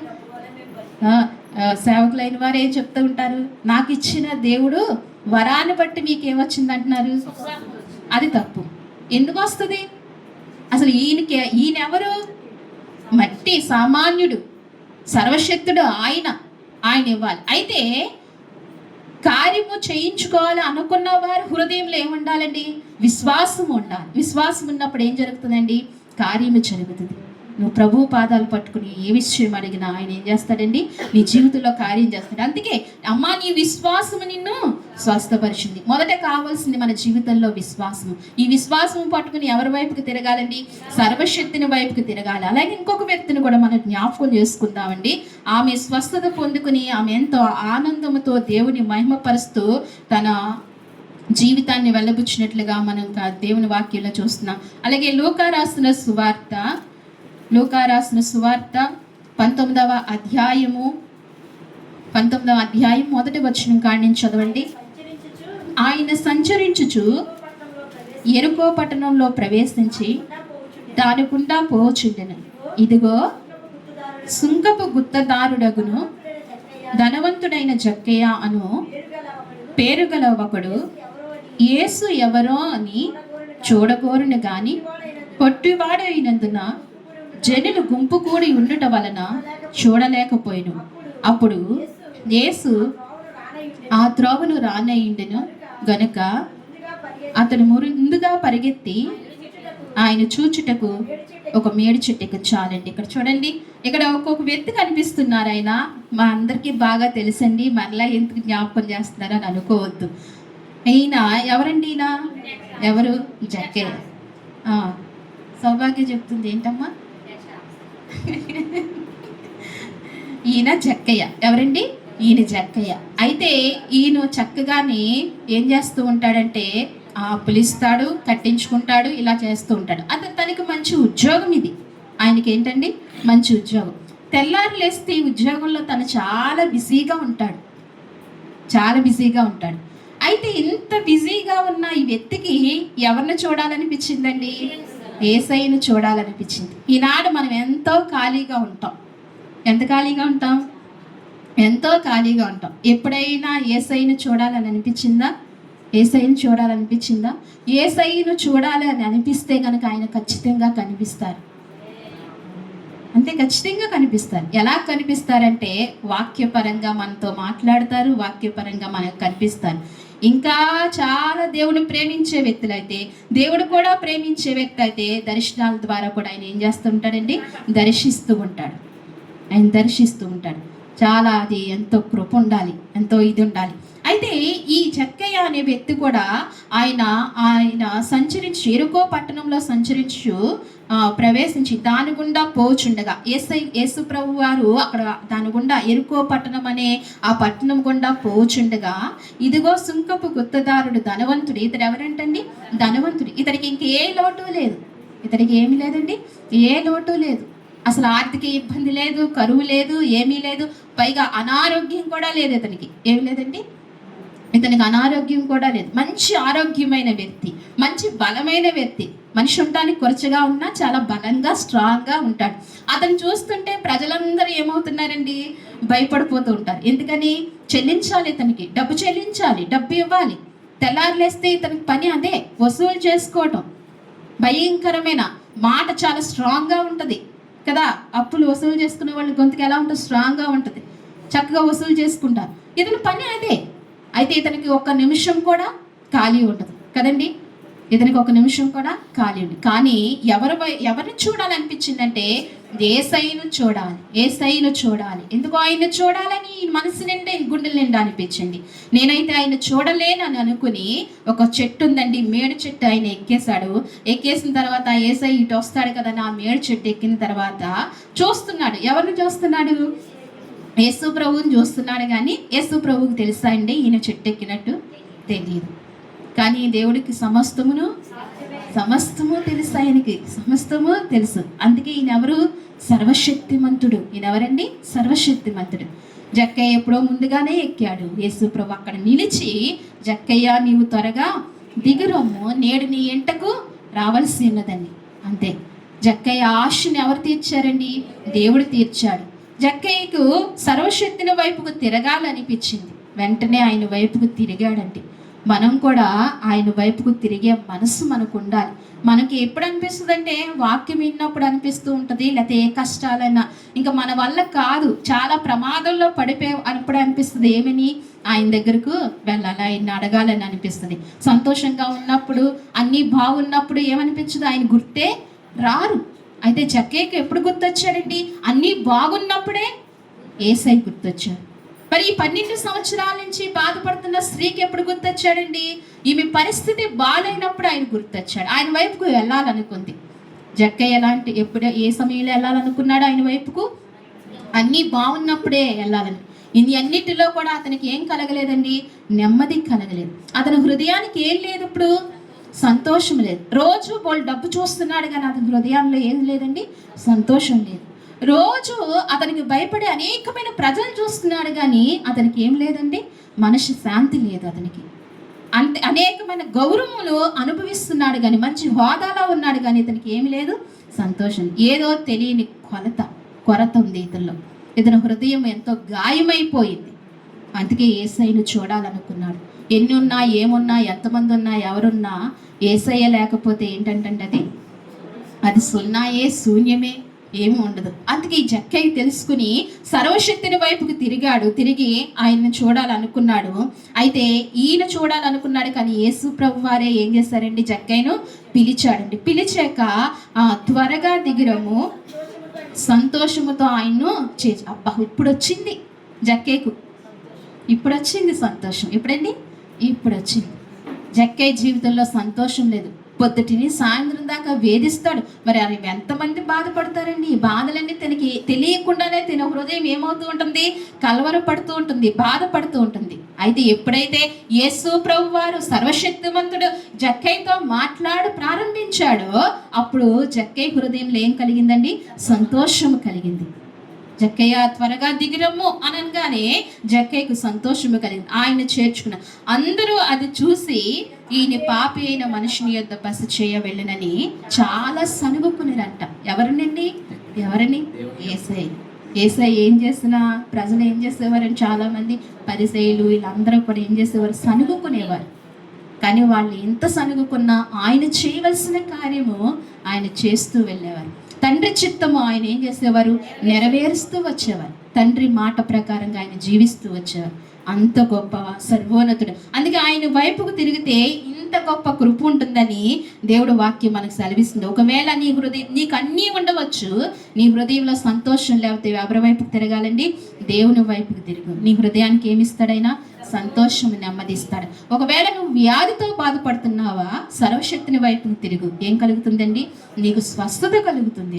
సేవకులైన వారు ఏం చెప్తూ ఉంటారు? నాకు ఇచ్చిన దేవుడు వరాన్ని బట్టి మీకేమొచ్చింది అంటున్నారు. అది తప్పు. ఎందుకు వస్తుంది అసలు? ఈయనెవరు? మట్టి సామాన్యుడు, సర్వశక్తుడు ఆయన ఇవ్వాలి. అయితే కార్యము చేయించుకోవాలి అనుకున్న వారు హృదయంలో ఏముండాలండి? విశ్వాసం ఉండాలి. విశ్వాసం ఉన్నప్పుడు ఏం జరుగుతుందండి? కార్యము జరుగుతుంది. నువ్వు ప్రభు పాదాలు పట్టుకుని ఏ విషయం అడిగినా ఆయన ఏం చేస్తాడండి? నీ జీవితంలో కార్యం చేస్తాడు. అందుకే అమ్మా నీ విశ్వాసము నిన్ను స్వస్థపరిచింది. మొదట కావాల్సింది మన జీవితంలో విశ్వాసము. ఈ విశ్వాసము పట్టుకుని ఎవరి వైపుకి తిరగాలండి? సర్వశక్తిని వైపుకి తిరగాలి. అలాగే ఇంకొక వ్యక్తిని కూడా మనం జ్ఞాపకం చేసుకుందామండి. ఆమె స్వస్థత పొందుకుని ఆమె ఎంతో ఆనందంతో దేవుని మహిమపరుస్తూ తన జీవితాన్ని వెళ్ళబుచ్చినట్లుగా మనం దేవుని వాక్యంలో చూస్తున్నాం. అలాగే లూకా రాసిన సువార్త 19వ అధ్యాయం మొదటి వచనం కాడి నుంచి చదవండి. ఆయన సంచరించుచు యెరికో పట్టణంలో ప్రవేశించి దానికుండా పోచుండెను. ఇదిగో సుంకపు గుత్తదారుడగును ధనవంతుడైన జక్కయ్య అను పేరుగల ఒకడు యేసు ఎవరో అని చూడగోరును గాని పొట్టివాడైనందున జనులు గుంపు కూడి ఉండుట వలన చూడలేకపోయిను. అప్పుడు యేసు ఆ త్రోవను రానయ్యుండెను గనుక అతను ముందుగా పరిగెత్తి ఆయన చూచుటకు ఒక మేడి చెట్టుకు చాలండి. ఇక్కడ చూడండి, ఇక్కడ ఒక్కొక్క వ్యక్తి కనిపిస్తున్నారు. ఆయన మా అందరికీ బాగా తెలుసండి, మరలా ఎందుకు జ్ఞాపకం చేస్తున్నారని అనుకోవద్దు. ఈయన ఎవరండి? ఈయన ఎవరు? జక్కయ్య. సౌభాగ్య చెప్తుంది ఏంటమ్మా? ఈయన జక్కయ్య. ఎవరండి? ఈయన జక్కయ్య. అయితే ఈయన చక్కగానే ఏం చేస్తూ ఉంటాడంటే పిలుస్తాడు, కట్టించుకుంటాడు, ఇలా చేస్తూ ఉంటాడు. తనకి మంచి ఉద్యోగం ఇది. ఆయనకి ఏంటండి? మంచి ఉద్యోగం. తెల్లారు లేస్తే ఈ ఉద్యోగంలో తను చాలా బిజీగా ఉంటాడు, చాలా బిజీగా ఉంటాడు. అయితే ఇంత బిజీగా ఉన్న ఈ వ్యక్తికి ఎవరిని చూడాలనిపించిందండి? యేసయ్యను చూడాలనిపించింది. ఈనాడు మనం ఎంతో ఖాళీగా ఉంటాం. ఎంత ఖాళీగా ఉంటాం? ఎంతో ఖాళీగా ఉంటాం. ఎప్పుడైనా యేసయ్యను చూడాలని అనిపించిందా? యేసయ్యను చూడాలనిపించిందా? యేసయ్యను చూడాలి అని అనిపిస్తే కనుక ఆయన ఖచ్చితంగా కనిపిస్తారు. అంతే, ఖచ్చితంగా కనిపిస్తారు. ఎలా కనిపిస్తారంటే వాక్యపరంగా మనతో మాట్లాడతారు, వాక్యపరంగా మనకు కనిపిస్తారు. ఇంకా చాలా దేవుని ప్రేమించే వ్యక్తులు అయితే, దేవుడు కూడా ప్రేమించే వ్యక్తి అయితే దర్శనాల ద్వారా కూడా ఆయన ఏం చేస్తూ ఉంటాడండి? దర్శిస్తూ ఉంటాడు. ఆయన దర్శిస్తూ ఉంటాడు. చాలా అది ఎంతో కృప ఉండాలి, ఎంతో ఇది ఉండాలి. అయితే ఈ జక్కయ్య అనే వ్యక్తి కూడా ఆయన సంచరించి ఎరుకో పట్టణంలో సంచరించు ప్రవేశించి దాని గుండా పోచుండగా యేసు ప్రభు వారు అక్కడ దాని గుండా ఎరుకో పట్టణం అనే ఆ పట్టణం గుండా పోచుండగా ఇదిగో సుంకపు గుత్తదారుడు ధనవంతుడు. ఇతడు ఎవరంటండి? ధనవంతుడు. ఇతడికి ఇంకే లోటు లేదు. ఇతడికి ఏమి లేదండి? ఏ లోటు లేదు. అసలు ఆర్థిక ఇబ్బంది లేదు, కరువు లేదు, ఏమీ లేదు. పైగా అనారోగ్యం కూడా లేదు. ఇతనికి ఏమి లేదండి? ఇతనికి అనారోగ్యం కూడా లేదు. మంచి ఆరోగ్యమైన వ్యక్తి, మంచి బలమైన వ్యక్తి. మనిషి ఉండడానికి కొరచగా ఉన్నా చాలా బలంగా, స్ట్రాంగ్గా ఉంటాడు. అతను చూస్తుంటే ప్రజలందరూ ఏమవుతున్నారండి? భయపడిపోతూ ఉంటారు. ఎందుకని? చెల్లించాలి, ఇతనికి డబ్బు చెల్లించాలి, డబ్బు ఇవ్వాలి. తెల్లారులేస్తే ఇతనికి పని అదే, వసూలు చేసుకోవటం. భయంకరమైన మాట, చాలా స్ట్రాంగ్గా ఉంటుంది కదా. అప్పులు వసూలు చేసుకునే వాళ్ళ గొంతుకు ఎలా ఉంటుంది? స్ట్రాంగ్గా ఉంటుంది, చక్కగా వసూలు చేసుకుంటారు. ఇతని పని అదే. అయితే ఇతనికి ఒక్క నిమిషం కూడా ఖాళీ ఉండదు కదండి. ఇతనికి ఒక నిమిషం కూడా ఖాళీ ఉంది. కానీ ఎవరిని చూడాలనిపించిందంటే యేసయ్యను చూడాలి, యేసయ్యను చూడాలి. ఎందుకు ఆయన్ని చూడాలని మనసు నిండా, గుండెల నిండా అనిపించింది. నేనైతే ఆయన చూడలేనని అనుకుని ఒక చెట్టు ఉందండి, మేడు చెట్టు ఆయన ఎక్కేశాడు. ఎక్కేసిన తర్వాత యేసయ్య ఇటు వస్తాడు కదా, నా మేడు చెట్టు ఎక్కిన తర్వాత చూస్తున్నాడు. ఎవరిని చూస్తున్నాడు? యేసు ప్రభువుని చూస్తున్నాడు. కానీ యేసు ప్రభువుకి తెలుసా అండి ఈయన చెట్టు ఎక్కినట్టు? తెలియదు. కానీ దేవుడికి సమస్తము తెలుసు. ఆయనకి సమస్తము తెలుసు. అందుకే ఈయన ఎవరు? సర్వశక్తిమంతుడు. ఈయన ఎవరండి? సర్వశక్తిమంతుడు. జక్కయ్య ఎప్పుడో ముందుగానే ఎక్కాడు. యేసు ప్రభు అక్కడ నిలిచి, జక్కయ్య నీవు త్వరగా దిగురమ్ము, నేడు నీ ఇంటకు రావాల్సి ఉన్నదని. అంతే. జక్కయ్య ఆశని ఎవరు తీర్చారండి? దేవుడు తీర్చాడు. జక్కయ్యకు సర్వశక్తిని వైపుకు తిరగాలనిపించింది. వెంటనే ఆయన వైపుకు తిరిగాడండి. మనం కూడా ఆయన వైపుకు తిరిగే మనసు మనకు ఉండాలి. మనకి ఎప్పుడు అనిపిస్తుంది అంటే వాక్యం విన్నప్పుడు అనిపిస్తూ ఉంటుంది, లేకపోతే ఏ కష్టాలైనా ఇంకా మన వల్ల కాదు, చాలా ప్రమాదంలో అప్పుడు అనిపిస్తుంది ఏమని? ఆయన దగ్గరకు వెళ్ళాలి, ఆయన్ని అడగాలని అనిపిస్తుంది. సంతోషంగా ఉన్నప్పుడు, అన్నీ బాగున్నప్పుడు ఏమనిపించదు? ఆయన గుర్తే రారు. అయితే జక్కయ్యకు ఎప్పుడు గుర్తొచ్చాడండి? అన్నీ బాగున్నప్పుడే యేసయ్య గుర్తొచ్చాడు. మరి ఈ 12 సంవత్సరాల నుంచి బాధపడుతున్న స్త్రీకి ఎప్పుడు గుర్తొచ్చాడండి? ఈమె పరిస్థితి బాగాలేనప్పుడు ఆయన గుర్తొచ్చాడు. ఆయన వైపుకు వెళ్ళాలనుకుంది జక్కయ్య. ఏ సమయంలో వెళ్ళాలనుకున్నాడు ఆయన వైపుకు? అన్నీ బాగున్నప్పుడే వెళ్ళాలని. ఇది అన్నిటిలో కూడా అతనికి ఏం కలగలేదండి? నెమ్మది కలగలేదు. అతని హృదయానికి ఏం లేదు? ఇప్పుడు సంతోషం లేదు. రోజు వాళ్ళు డబ్బు చూస్తున్నాడు కానీ అతని హృదయంలో ఏం లేదండి? సంతోషం లేదు. రోజు అతనికి భయపడే అనేకమైన ప్రజలు చూస్తున్నాడు కానీ అతనికి ఏం లేదండి? మనసు శాంతి లేదు అతనికి. అనేకమైన గౌరవములు అనుభవిస్తున్నాడు కానీ, మంచి హోదాలో ఉన్నాడు కానీ ఇతనికి ఏమి లేదు? సంతోషం. ఏదో తెలియని కొరత ఉంది ఇతనిలో. ఇతని హృదయం ఎంతో గాయమైపోయింది. అందుకే యేసయ్యను చూడాలనుకున్నాడు. ఎన్ని ఉన్నా, ఏమున్నా, ఎంతమంది ఉన్నా, ఎవరున్నా, యేసయ్య లేకపోతే ఏంటంటే అది సున్నాయే, శూన్యమే. ఏమీ ఉండదు. అందుకే ఈ జక్కయ్య తెలుసుకుని సర్వశక్తిని వైపుకి తిరిగి ఆయన్ని చూడాలనుకున్నాడు. అయితే ఈయన చూడాలనుకున్నాడు, కానీ యేసు ప్రభు వారే ఏం చేశారండి, జక్కయ్యను పిలిచాడండి. పిలిచాక త్వరగా దిగిరము, సంతోషముతో ఆయన్ను అబ్బా ఇప్పుడు వచ్చింది జక్కయ్యకు, ఇప్పుడు వచ్చింది సంతోషం. ఎప్పుడండి? ఇప్పుడు వచ్చింది. జక్కయ్య జీవితంలో సంతోషం లేదు. పొద్దుటిని సాయంత్రం దాకా వేధిస్తాడు. మరి అవి ఎంతమంది బాధపడతారండి? ఈ బాధలన్నీ తనకి తెలియకుండానే తన హృదయం ఏమవుతూ ఉంటుంది, కలవరపడుతూ ఉంటుంది, బాధపడుతూ ఉంటుంది. అయితే ఎప్పుడైతే యేసు ప్రభు వారు సర్వశక్తిమంతుడు జక్కయ్యతో ప్రారంభించాడో అప్పుడు జక్కయ్య హృదయంలో ఏం కలిగిందండి? సంతోషము కలిగింది. జక్కయ్య త్వరగా దిగిరమ్ము అనగానే జక్కయ్యకు సంతోషము కలిగింది. ఆయన చేర్చుకున్న అందరూ అది చూసి ఈయన పాపి అయిన మనుషుని యొద్ద బస చేయ వెళ్ళనని చాలా సనుగుకునేరంట. ఎవరిని? ఏసై ఏం చేసినా ప్రజలు ఏం చేసేవారని చాలా మంది పరిసయ్యులు వీళ్ళందరూ కూడా ఏం చేసేవారు, సనుగుకునేవారు. కానీ వాళ్ళు ఎంత సనుగుకున్నా ఆయన చేయవలసిన కార్యము ఆయన చేస్తూ వెళ్ళేవారు. తండ్రి చిత్తము ఆయన ఏం చేసేవారు, నెరవేరుస్తూ వచ్చేవారు. తండ్రి మాట ప్రకారంగా ఆయన జీవిస్తూ వచ్చేవారు. అంత గొప్ప సర్వోన్నతుడు. అందుకే ఆయన వైపుకు తిరిగితే ఇంత గొప్ప కృప ఉంటుందని దేవుడు వాక్యం మనకు సెలవిస్తుంది. ఒకవేళ నీకు అన్నీ ఉండవచ్చు, నీ హృదయంలో సంతోషం లేకపోతే ఎవరి వైపుకు తిరగాలండి? దేవుని వైపుకు తిరుగు. నీ హృదయానికి ఏమిస్తాడైనా? సంతోషం, నెమ్మదిస్తాడు. ఒకవేళ నువ్వు వ్యాధితో బాధపడుతున్నావా, సర్వశక్తిని వైపుకు తిరుగు. ఏం కలుగుతుందండి? నీకు స్వస్థత కలుగుతుంది.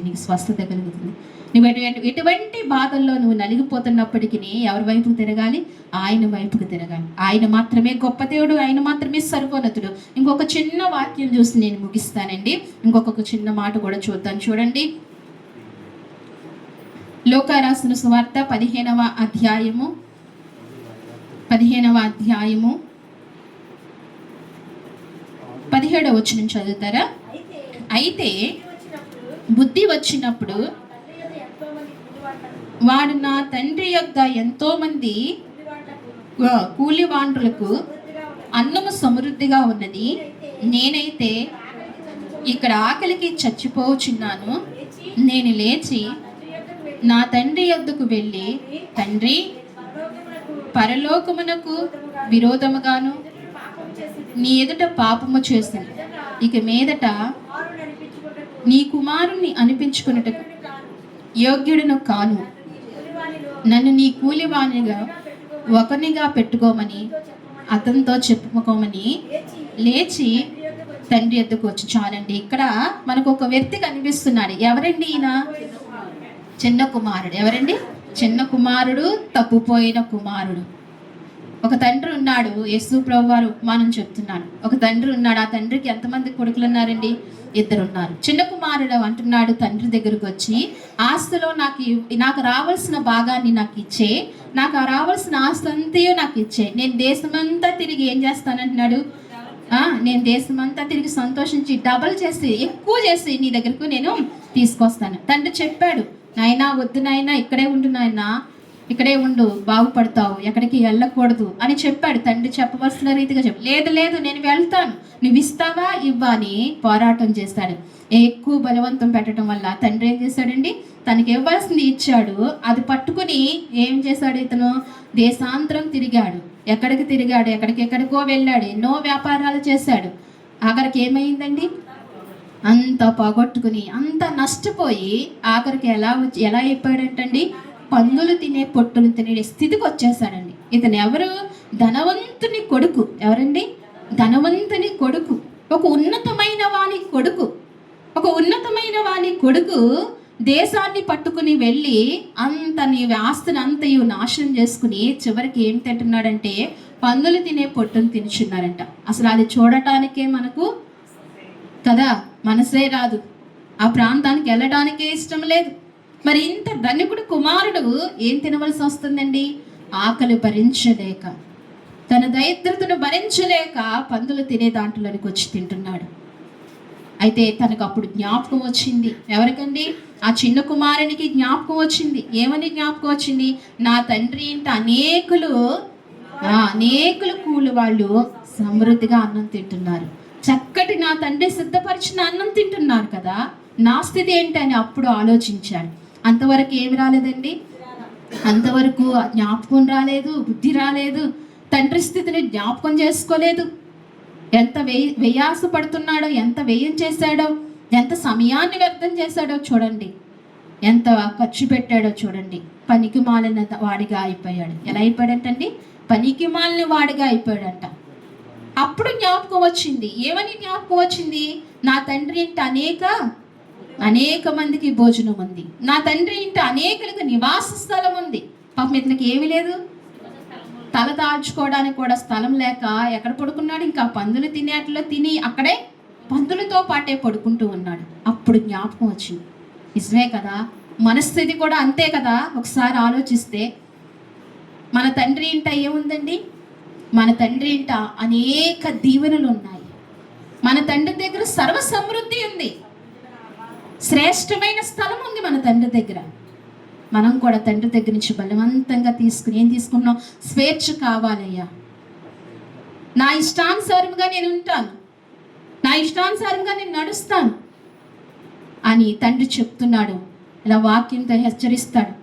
నువ్వు ఎటువంటి బాధల్లో నువ్వు నలిగిపోతున్నప్పటికీ ఎవరి వైపుకు తిరగాలి? ఆయన వైపుకు తిరగాలి. ఆయన మాత్రమే గొప్ప దేవుడు, ఆయన మాత్రమే సర్వోన్నతుడు. ఇంకొక చిన్న వాక్యం చూసి నేను ముగిస్తానండి. ఇంకొక చిన్న మాట కూడా చూద్దాం. చూడండి, లూకా రాసిన సువార్త 15వ అధ్యాయము 17వ వచనం చదువుతారా? అయితే బుద్ధి వచ్చినప్పుడు వాడు నా తండ్రి యొద్ద ఎంతో మంది కూలివాండ్రులకు అన్నము సమృద్ధిగా ఉన్నది, నేనైతే ఇక్కడ ఆకలికి చచ్చిపోచున్నాను. నేను లేచి నా తండ్రి యొద్దకు వెళ్ళి, తండ్రి, పరలోకమునకు విరోధముగాను నీ ఎదుట పాపము చేశాను. ఇక మీదట నీ కుమారుణ్ణి అనిపించుకున్నటకు యోగ్యుడును కాను. నన్ను నీ కూలివానిగా ఒకనిగా పెట్టుకోమని అతనితో చెప్పుకోమని లేచి తండ్రి ఎద్దుకు వచ్చి. చాలండి, ఇక్కడ మనకు ఒక వ్యక్తి కనిపిస్తున్నాడు. ఎవరండి ఈయన? చిన్న కుమారుడు. ఎవరండి? చిన్న కుమారుడు, తప్పుపోయిన కుమారుడు. ఒక తండ్రి ఉన్నాడు. యేసు ప్రభు వారు ఉపమానం చెప్తున్నాడు. ఒక తండ్రి ఉన్నాడు. ఆ తండ్రికి ఎంతమంది కొడుకులు ఉన్నారండి? 2 ఉన్నారు. చిన్న కుమారుడు అంటున్నాడు తండ్రి దగ్గరకు వచ్చి, ఆస్తిలో నాకు రావాల్సిన భాగాన్ని నాకు ఇచ్చే, నాకు రావాల్సిన ఆస్తి అంతయో నాకు ఇచ్చే, నేను దేశమంతా తిరిగి ఏం చేస్తానంటున్నాడు? నేను దేశమంతా తిరిగి సంతోషించి డబల్ చేసి, ఎక్కువ చేసి నీ దగ్గరకు నేను తీసుకొస్తాను. తండ్రి చెప్పాడు, నాయనా వద్దు నాయనా, ఇక్కడే ఉండు, బాగుపడతావు, ఎక్కడికి వెళ్ళకూడదు అని చెప్పాడు. తండ్రి చెప్పవలసిన రీతిగా లేదు నేను వెళ్తాను, నువ్వు ఇస్తావా ఇవ్వా అని పోరాటం చేశాడు. ఎక్కువ బలవంతం పెట్టడం వల్ల తండ్రి ఏం చేశాడండి, తనకి ఇవ్వాల్సింది ఇచ్చాడు. అది పట్టుకుని ఏం చేశాడు, ఇతను దేశాంతరం తిరిగాడు. ఎక్కడికెక్కడికో వెళ్ళాడు. ఎన్నో వ్యాపారాలు చేశాడు. ఆఖరికి ఏమైందండి, అంత పోగొట్టుకుని అంత నష్టపోయి ఆఖరికి ఎలా అయిపోయాడంటండి, పందులు తినే పొట్టులు తినే స్థితికి వచ్చేసాడండి. ఇతను ఎవరు? ధనవంతుని కొడుకు. ఎవరండి? ధనవంతుని కొడుకు, ఒక ఉన్నతమైన వాని కొడుకు దేశాన్ని పట్టుకుని వెళ్ళి నీ ఆస్తిని అంతయు నాశనం చేసుకుని చివరికి ఏం తింటున్నాడంటే పందులు తినే పొట్టును తినుచున్నారంట. అసలు అది చూడటానికే మనకు కదా మనసే రాదు, ఆ ప్రాంతానికి వెళ్ళడానికే ఇష్టం లేదు. మరి ఇంత ధనికుడు కుమారుడు ఏం తినవలసి వస్తుందండి? ఆకలి భరించలేక, తన దరిద్రతను భరించలేక పందులు తినే దాంట్లోనికి వచ్చి తింటున్నాడు. అయితే తనకు అప్పుడు జ్ఞాపకం వచ్చింది. ఎవరికండి? ఆ చిన్న కుమారునికి జ్ఞాపకం వచ్చింది. ఏమని జ్ఞాపకం వచ్చింది? నా తండ్రి ఇంట అనేకులు కూలి వాళ్ళు సమృద్ధిగా అన్నం తింటున్నారు, చక్కటి నా తండ్రి సిద్ధపరిచిన అన్నం తింటున్నారు కదా, నా స్థితి ఏంటి అని అప్పుడు ఆలోచించాడు. అంతవరకు ఏమి రాలేదండి, అంతవరకు జ్ఞాపకం రాలేదు, బుద్ధి రాలేదు, తండ్రి స్థితిని జ్ఞాపకం చేసుకోలేదు. ఎంత వ్యయాస పడుతున్నాడో, ఎంత వ్యయం చేశాడో, ఎంత సమయాన్ని వ్యర్థం చేశాడో చూడండి, ఎంత ఖర్చు పెట్టాడో చూడండి. పనికి మాలిన వాడిగా అయిపోయాడు. ఎలా అయిపోయాడంటండి? పనికి మాలిన వాడిగా అయిపోయాడంట. అప్పుడు జ్ఞాపకం వచ్చింది. ఏమని జ్ఞాపకం వచ్చింది? నా తండ్రి ఇంట అనేక మందికి భోజనం ఉంది, నా తండ్రి ఇంట అనేకులకు నివాస స్థలం ఉంది. పాపం ఇతనికి ఏమీ లేదు, తల దాల్చుకోవడానికి కూడా స్థలం లేక ఎక్కడ పడుకున్నాడు? ఇంకా పందులు తినేట్లో తిని అక్కడే పందులతో పాటే పడుకుంటూ ఉన్నాడు. అప్పుడు జ్ఞాపకం వచ్చింది. నిజమే కదా, మనస్థితి కూడా అంతే కదా. ఒకసారి ఆలోచిస్తే మన తండ్రి ఇంట ఏముందండి? మన తండ్రి ఇంట అనేక దీవెనలు ఉన్నాయి. మన తండ్రి దగ్గర సర్వ సమృద్ధి ఉంది, శ్రేష్టమైన స్థలం ఉంది మన తండ్రి దగ్గర. మనం కూడా తండ్రి దగ్గర నుంచి బలవంతంగా తీసుకుని ఏం తీసుకున్నాం? స్వేచ్ఛ కావాలయ్యా, నా ఇష్టానుసారంగా నేను ఉంటాను, నా ఇష్టానుసారంగా నేను నడుస్తాను అని తండ్రి చెప్తున్నాడు. ఇలా వాక్యంతో హెచ్చరిస్తాడు.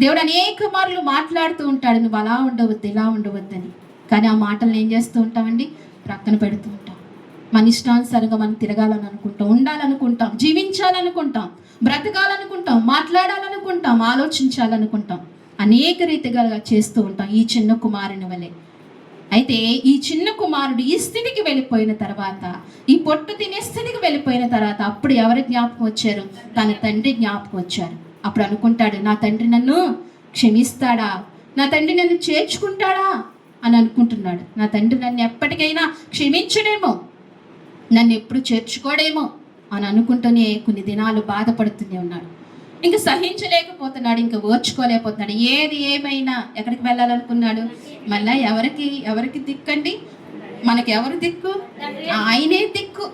దేవుడు అనేక మార్లు మాట్లాడుతూ ఉంటాడు, నువ్వు అలా ఉండవద్దు, ఇలా ఉండవద్దని. కానీ ఆ మాటలను ఏం చేస్తూ ఉంటామండి? ప్రక్కన పెడుతూ ఉంటాం. మన ఇష్టానుసారంగా మనం తిరగాలని అనుకుంటాం, ఉండాలనుకుంటాం, జీవించాలనుకుంటాం, బ్రతకాలనుకుంటాం, మాట్లాడాలనుకుంటాం, ఆలోచించాలనుకుంటాం, అనేక రీతిగా చేస్తూ ఉంటాం ఈ చిన్న కుమారుని వలె. అయితే ఈ చిన్న కుమారుడు ఈ స్థితికి వెళ్ళిపోయిన తర్వాత, ఈ పొట్టు తినే స్థితికి వెళ్ళిపోయిన తర్వాత అప్పుడు ఎవరి జ్ఞాపకం వచ్చారు? తన తండ్రి జ్ఞాపకం వచ్చారు. అప్పుడు అనుకుంటాడు, నా తండ్రి నన్ను క్షమిస్తాడా, నా తండ్రి నన్ను చేర్చుకుంటాడా అని అనుకుంటున్నాడు. నా తండ్రి నన్ను ఎప్పటికైనా క్షమించడేమో, నన్ను ఎప్పుడు చేర్చుకోడేమో అని అనుకుంటూనే కొన్ని దినాలు బాధపడుతూనే ఉన్నాడు. ఇంకా సహించలేకపోతున్నాడు, ఇంకా ఓర్చుకోలేకపోతున్నాడు. ఏది ఏమైనా ఎక్కడికి వెళ్ళాలనుకున్నాడు? మళ్ళా ఎవరికి దిక్కండి? మనకి ఎవరు దిక్కు? ఆయనే దిక్కు.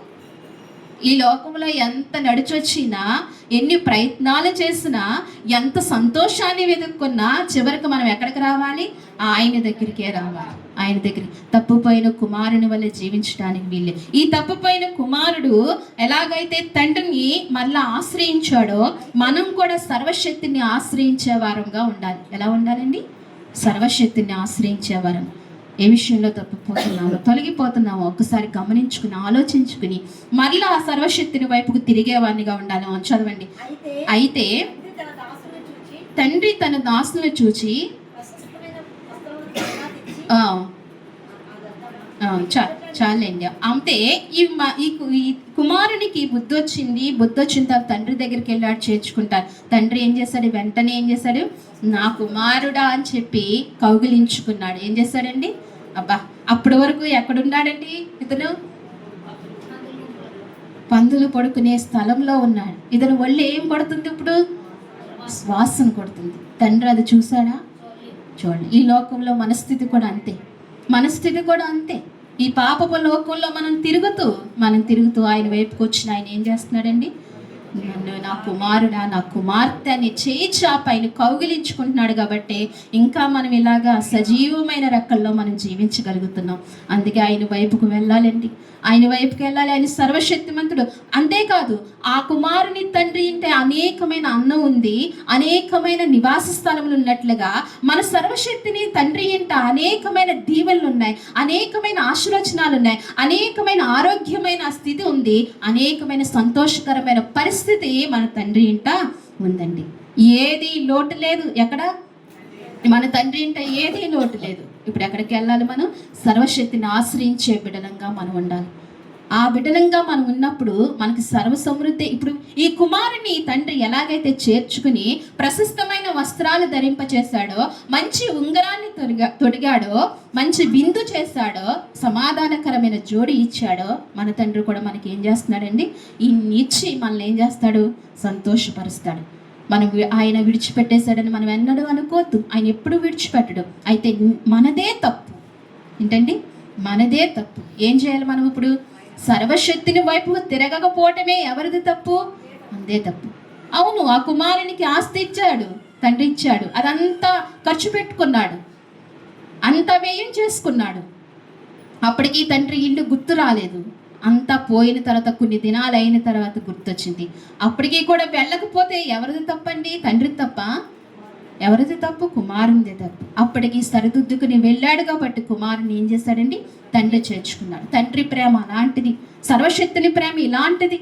ఈ లోకంలో ఎంత నడిచొచ్చినా, ఎన్ని ప్రయత్నాలు చేసినా, ఎంత సంతోషాన్ని వెతుక్కున్నా చివరికి మనం ఎక్కడికి రావాలి? ఆయన దగ్గరికే రావాలి. ఆయన దగ్గర తప్పుపోయిన కుమారుని వల్ల జీవించడానికి వీళ్ళే. ఈ తప్పుపోయిన కుమారుడు ఎలాగైతే తండ్రిని మళ్ళా ఆశ్రయించాడో, మనం కూడా సర్వశక్తిని ఆశ్రయించే వారంగా ఉండాలి. ఎలా ఉండాలండి? సర్వశక్తిని ఆశ్రయించే వారం. ఏ విషయంలో తప్పిపోతున్నామో, తొలగిపోతున్నామో ఒక్కసారి గమనించుకుని, ఆలోచించుకుని మళ్ళీ ఆ సర్వశక్తిని వైపుకు తిరిగేవాడినిగా ఉండాలి. చదవండి. అయితే తండ్రి తన దాసును చూచి చాలండి. అంటే ఈ కుమారునికి బుద్ధి వచ్చింది. బుద్ధి వచ్చిన తర్వాత తండ్రి దగ్గరికి వెళ్ళాడు, చేర్చుకుంటారు. తండ్రి ఏం చేశాడు? వెంటనే ఏం చేశాడు? నా కుమారుడా అని చెప్పి కౌగిలించుకున్నాడు. ఏం చేశాడండి? అబ్బా, అప్పటి వరకు ఎక్కడున్నాడండి ఇతను? పందులు పడుకునే స్థలంలో ఉన్నాడు. ఇతను ఒళ్ళు ఏం కొడుతుంది ఇప్పుడు? శ్వాసను కొడుతుంది. తండ్రి అది చూశాడా? చూడండి, ఈ లోకంలో మనస్థితి కూడా అంతే, మనస్థితి కూడా అంతే. ఈ పాపపు లోకంలో మనం తిరుగుతూ ఆయన వైపుకి వచ్చిన ఆయన ఏం చేస్తున్నాడండి? నన్ను నా కుమారుడా, నా కుమార్తె అని చేయి చాప ఆయన కౌగిలించుకుంటున్నాడు. కాబట్టి ఇంకా మనం ఇలాగా సజీవమైన రెక్కల్లో మనం జీవించగలుగుతున్నాం. అందుకే ఆయన వైపుకు వెళ్ళాలండి, ఆయన వైపుకి వెళ్ళాలి. ఆయన సర్వశక్తిమంతుడు. అంతేకాదు, ఆ కుమారుని తండ్రి ఇంటే అనేకమైన అన్నం ఉంది, అనేకమైన నివాస స్థలములు ఉన్నట్లుగా మన సర్వశక్తిని తండ్రి ఇంట అనేకమైన దీవెనలు ఉన్నాయి, అనేకమైన ఆశీర్వచనాలు ఉన్నాయి, అనేకమైన ఆరోగ్యమైన స్థితి ఉంది, అనేకమైన సంతోషకరమైన పరిస్థితి మన తండ్రి ఇంట ఉందండి. ఏది లోటు లేదు. ఎక్కడ? మన తండ్రి ఇంట ఏది లోటు లేదు. ఇప్పుడు ఎక్కడికి వెళ్ళాలి? మనం సర్వశక్తిని ఆశ్రయించే బిడ్డలంగా మనం ఉండాలి. ఆ బిడ్డలంగా మనం ఉన్నప్పుడు మనకి సర్వ సమృద్ధి. ఇప్పుడు ఈ కుమారుని తండ్రి ఎలాగైతే చేర్చుకుని ప్రశస్తమైన వస్త్రాలు ధరింపచేశాడో, మంచి ఉంగరాన్ని తొడిగాడో, మంచి విందు చేశాడో, సమాధానకరమైన జోడి ఇచ్చాడో, మన తండ్రి కూడా మనకి ఏం చేస్తున్నాడండి? ఇన్ని ఇచ్చి మనల్ని ఏం చేస్తాడు? సంతోషపరుస్తాడు. మనం ఆయన విడిచిపెట్టేశాడని మనం ఎన్నడూ అనుకోవద్దు. ఆయన ఎప్పుడు విడిచిపెట్టడు. అయితే మనదే తప్పు ఏంటండి? మనదే తప్పు. ఏం చేయాలి మనం ఇప్పుడు? సర్వశక్తిని వైపు తిరగకపోవటమే ఎవరిది తప్పు? అందే తప్పు. అవును, ఆ కుమారునికి ఆస్తి ఇచ్చాడు, తండ్రి ఇచ్చాడు, అదంతా ఖర్చు పెట్టుకున్నాడు, అంత వ్యయం చేసుకున్నాడు. అప్పటికి తండ్రి ఇల్లు గుర్తు రాలేదు. అంతా పోయిన తర్వాత కొన్ని దినాలు అయిన తర్వాత గుర్తొచ్చింది. అప్పటికి కూడా వెళ్ళకపోతే ఎవరిది తప్పండి? తండ్రిది తప్ప? ఎవరిది తప్పు? కుమారునిదే తప్పు. అప్పటికి సరిదిద్దుకుని వెళ్ళాడు కాబట్టి కుమారుని ఏం చేశాడండి? తండ్రి చేర్చుకున్నాడు. తండ్రి ప్రేమ అలాంటిది, సర్వశక్తుని ప్రేమ ఇలాంటిది,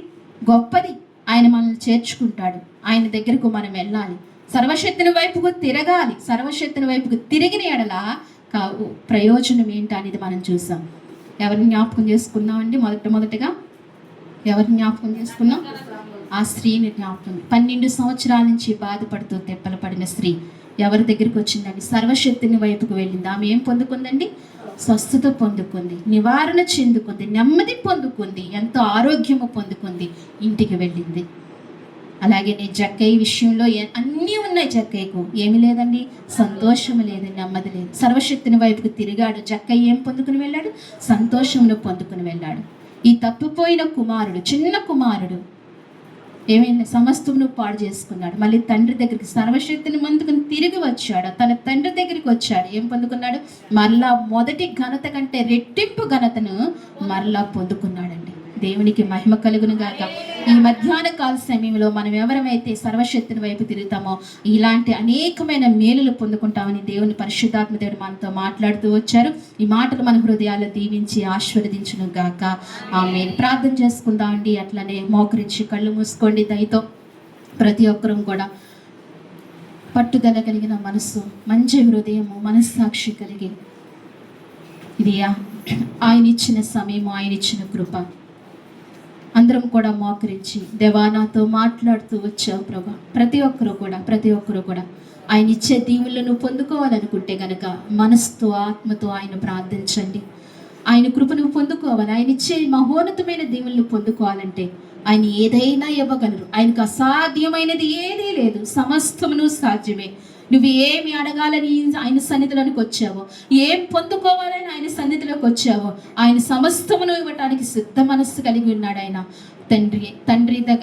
గొప్పది. ఆయన మనల్ని చేర్చుకుంటాడు. ఆయన దగ్గరకు మనం వెళ్ళాలి, సర్వశక్తుని వైపుకు తిరగాలి. సర్వశక్తుని వైపుకు తిరిగిన ఎడల ప్రయోజనం ఏంటి అనేది మనం చూసాం. ఎవరిని జ్ఞాపకం చేసుకున్నామండి? మొదటగా ఎవరిని జ్ఞాపకం చేసుకున్నాం? ఆ స్త్రీని జ్ఞాపకం. 12 సంవత్సరాల నుంచి బాధపడుతూ తెప్పలు పడిన స్త్రీ ఎవరి దగ్గరికి వచ్చిందండి? సర్వశక్తిని వైపుకు వెళ్ళింది. ఆమె ఏం పొందుకుందండి? స్వస్థత పొందుకుంది, నివారణ చెందుకుంది, నెమ్మది పొందుకుంది, ఎంతో ఆరోగ్యము పొందుకుంది, ఇంటికి వెళ్ళింది. అలాగే నీ జక్కయ్య విషయంలో అన్నీ ఉన్నాయి. జక్కయ్యకు ఏమి లేదండి? సంతోషము లేదు, నెమ్మది లేదు. సర్వశక్తిని వైపుకు తిరిగాడు. జక్కయ్య ఏం పొందుకుని వెళ్ళాడు? సంతోషమును పొందుకుని వెళ్ళాడు. ఈ తప్పిపోయిన కుమారుడు, చిన్న కుమారుడు ఏమైంది? సమస్తమును పాడు చేసుకున్నాడు. మళ్ళీ తండ్రి దగ్గరికి సర్వశక్తిని పొందుకుని తిరిగి వచ్చాడు. తన తండ్రి దగ్గరికి వచ్చాడు. ఏం పొందుకున్నాడు? మరలా మొదటి ఘనత కంటే రెట్టింపు ఘనతను మరలా పొందుకున్నాడండి. దేవునికి మహిమ కలుగును గాక. ఈ మధ్యాహ్న కాల సమయంలో మనం ఎవరైతే సర్వశక్తిని వైపు తిరుగుతామో ఇలాంటి అనేకమైన మేలులు పొందుకుంటామని దేవుని పరిశుద్ధాత్మ దేవుడు మనతో మాట్లాడుతూ వచ్చారు. ఈ మాటలు మన హృదయాలు దీవించి ఆశీర్వదించును గాక. ఆమేన్. ప్రార్థన చేసుకుందామండి. అట్లనే మోకరించి కళ్ళు మూసుకోండి. దయతో ప్రతి ఒక్కరూ కూడా పట్టుదల కలిగిన మనస్సు, మంచి హృదయము, మనస్సాక్షి కలిగి, ఇది ఆయన ఇచ్చిన సమయము, ఆయన ఇచ్చిన కృప, అందరం కూడా మోకరించి దేవా నాతో మాట్లాడుతూ వచ్చావు ప్రభా. ప్రతి ఒక్కరు కూడా ఆయన ఇచ్చే దీవులను పొందుకోవాలనుకుంటే గనక మనసుతో, ఆత్మతో ఆయన ప్రార్థించండి. ఆయన కృపను పొందుకోవాలి. ఆయన ఇచ్చే మహోన్నతమైన దీవులను పొందుకోవాలంటే ఆయన ఏదైనా ఇవ్వగలరు. ఆయనకు అసాధ్యమైనది ఏదీ లేదు, సమస్తమును సాధ్యమే. నువ్వు ఏమి అడగాలని ఆయన సన్నిధిలోనికి వచ్చావో, ఏం పొందుకోవాలని ఆయన సన్నిధిలోకి వచ్చావో, ఆయన సమస్తమును ఇవ్వటానికి సిద్ధ మనస్సు కలిగి ఉన్నాడు. ఆయన తండ్రి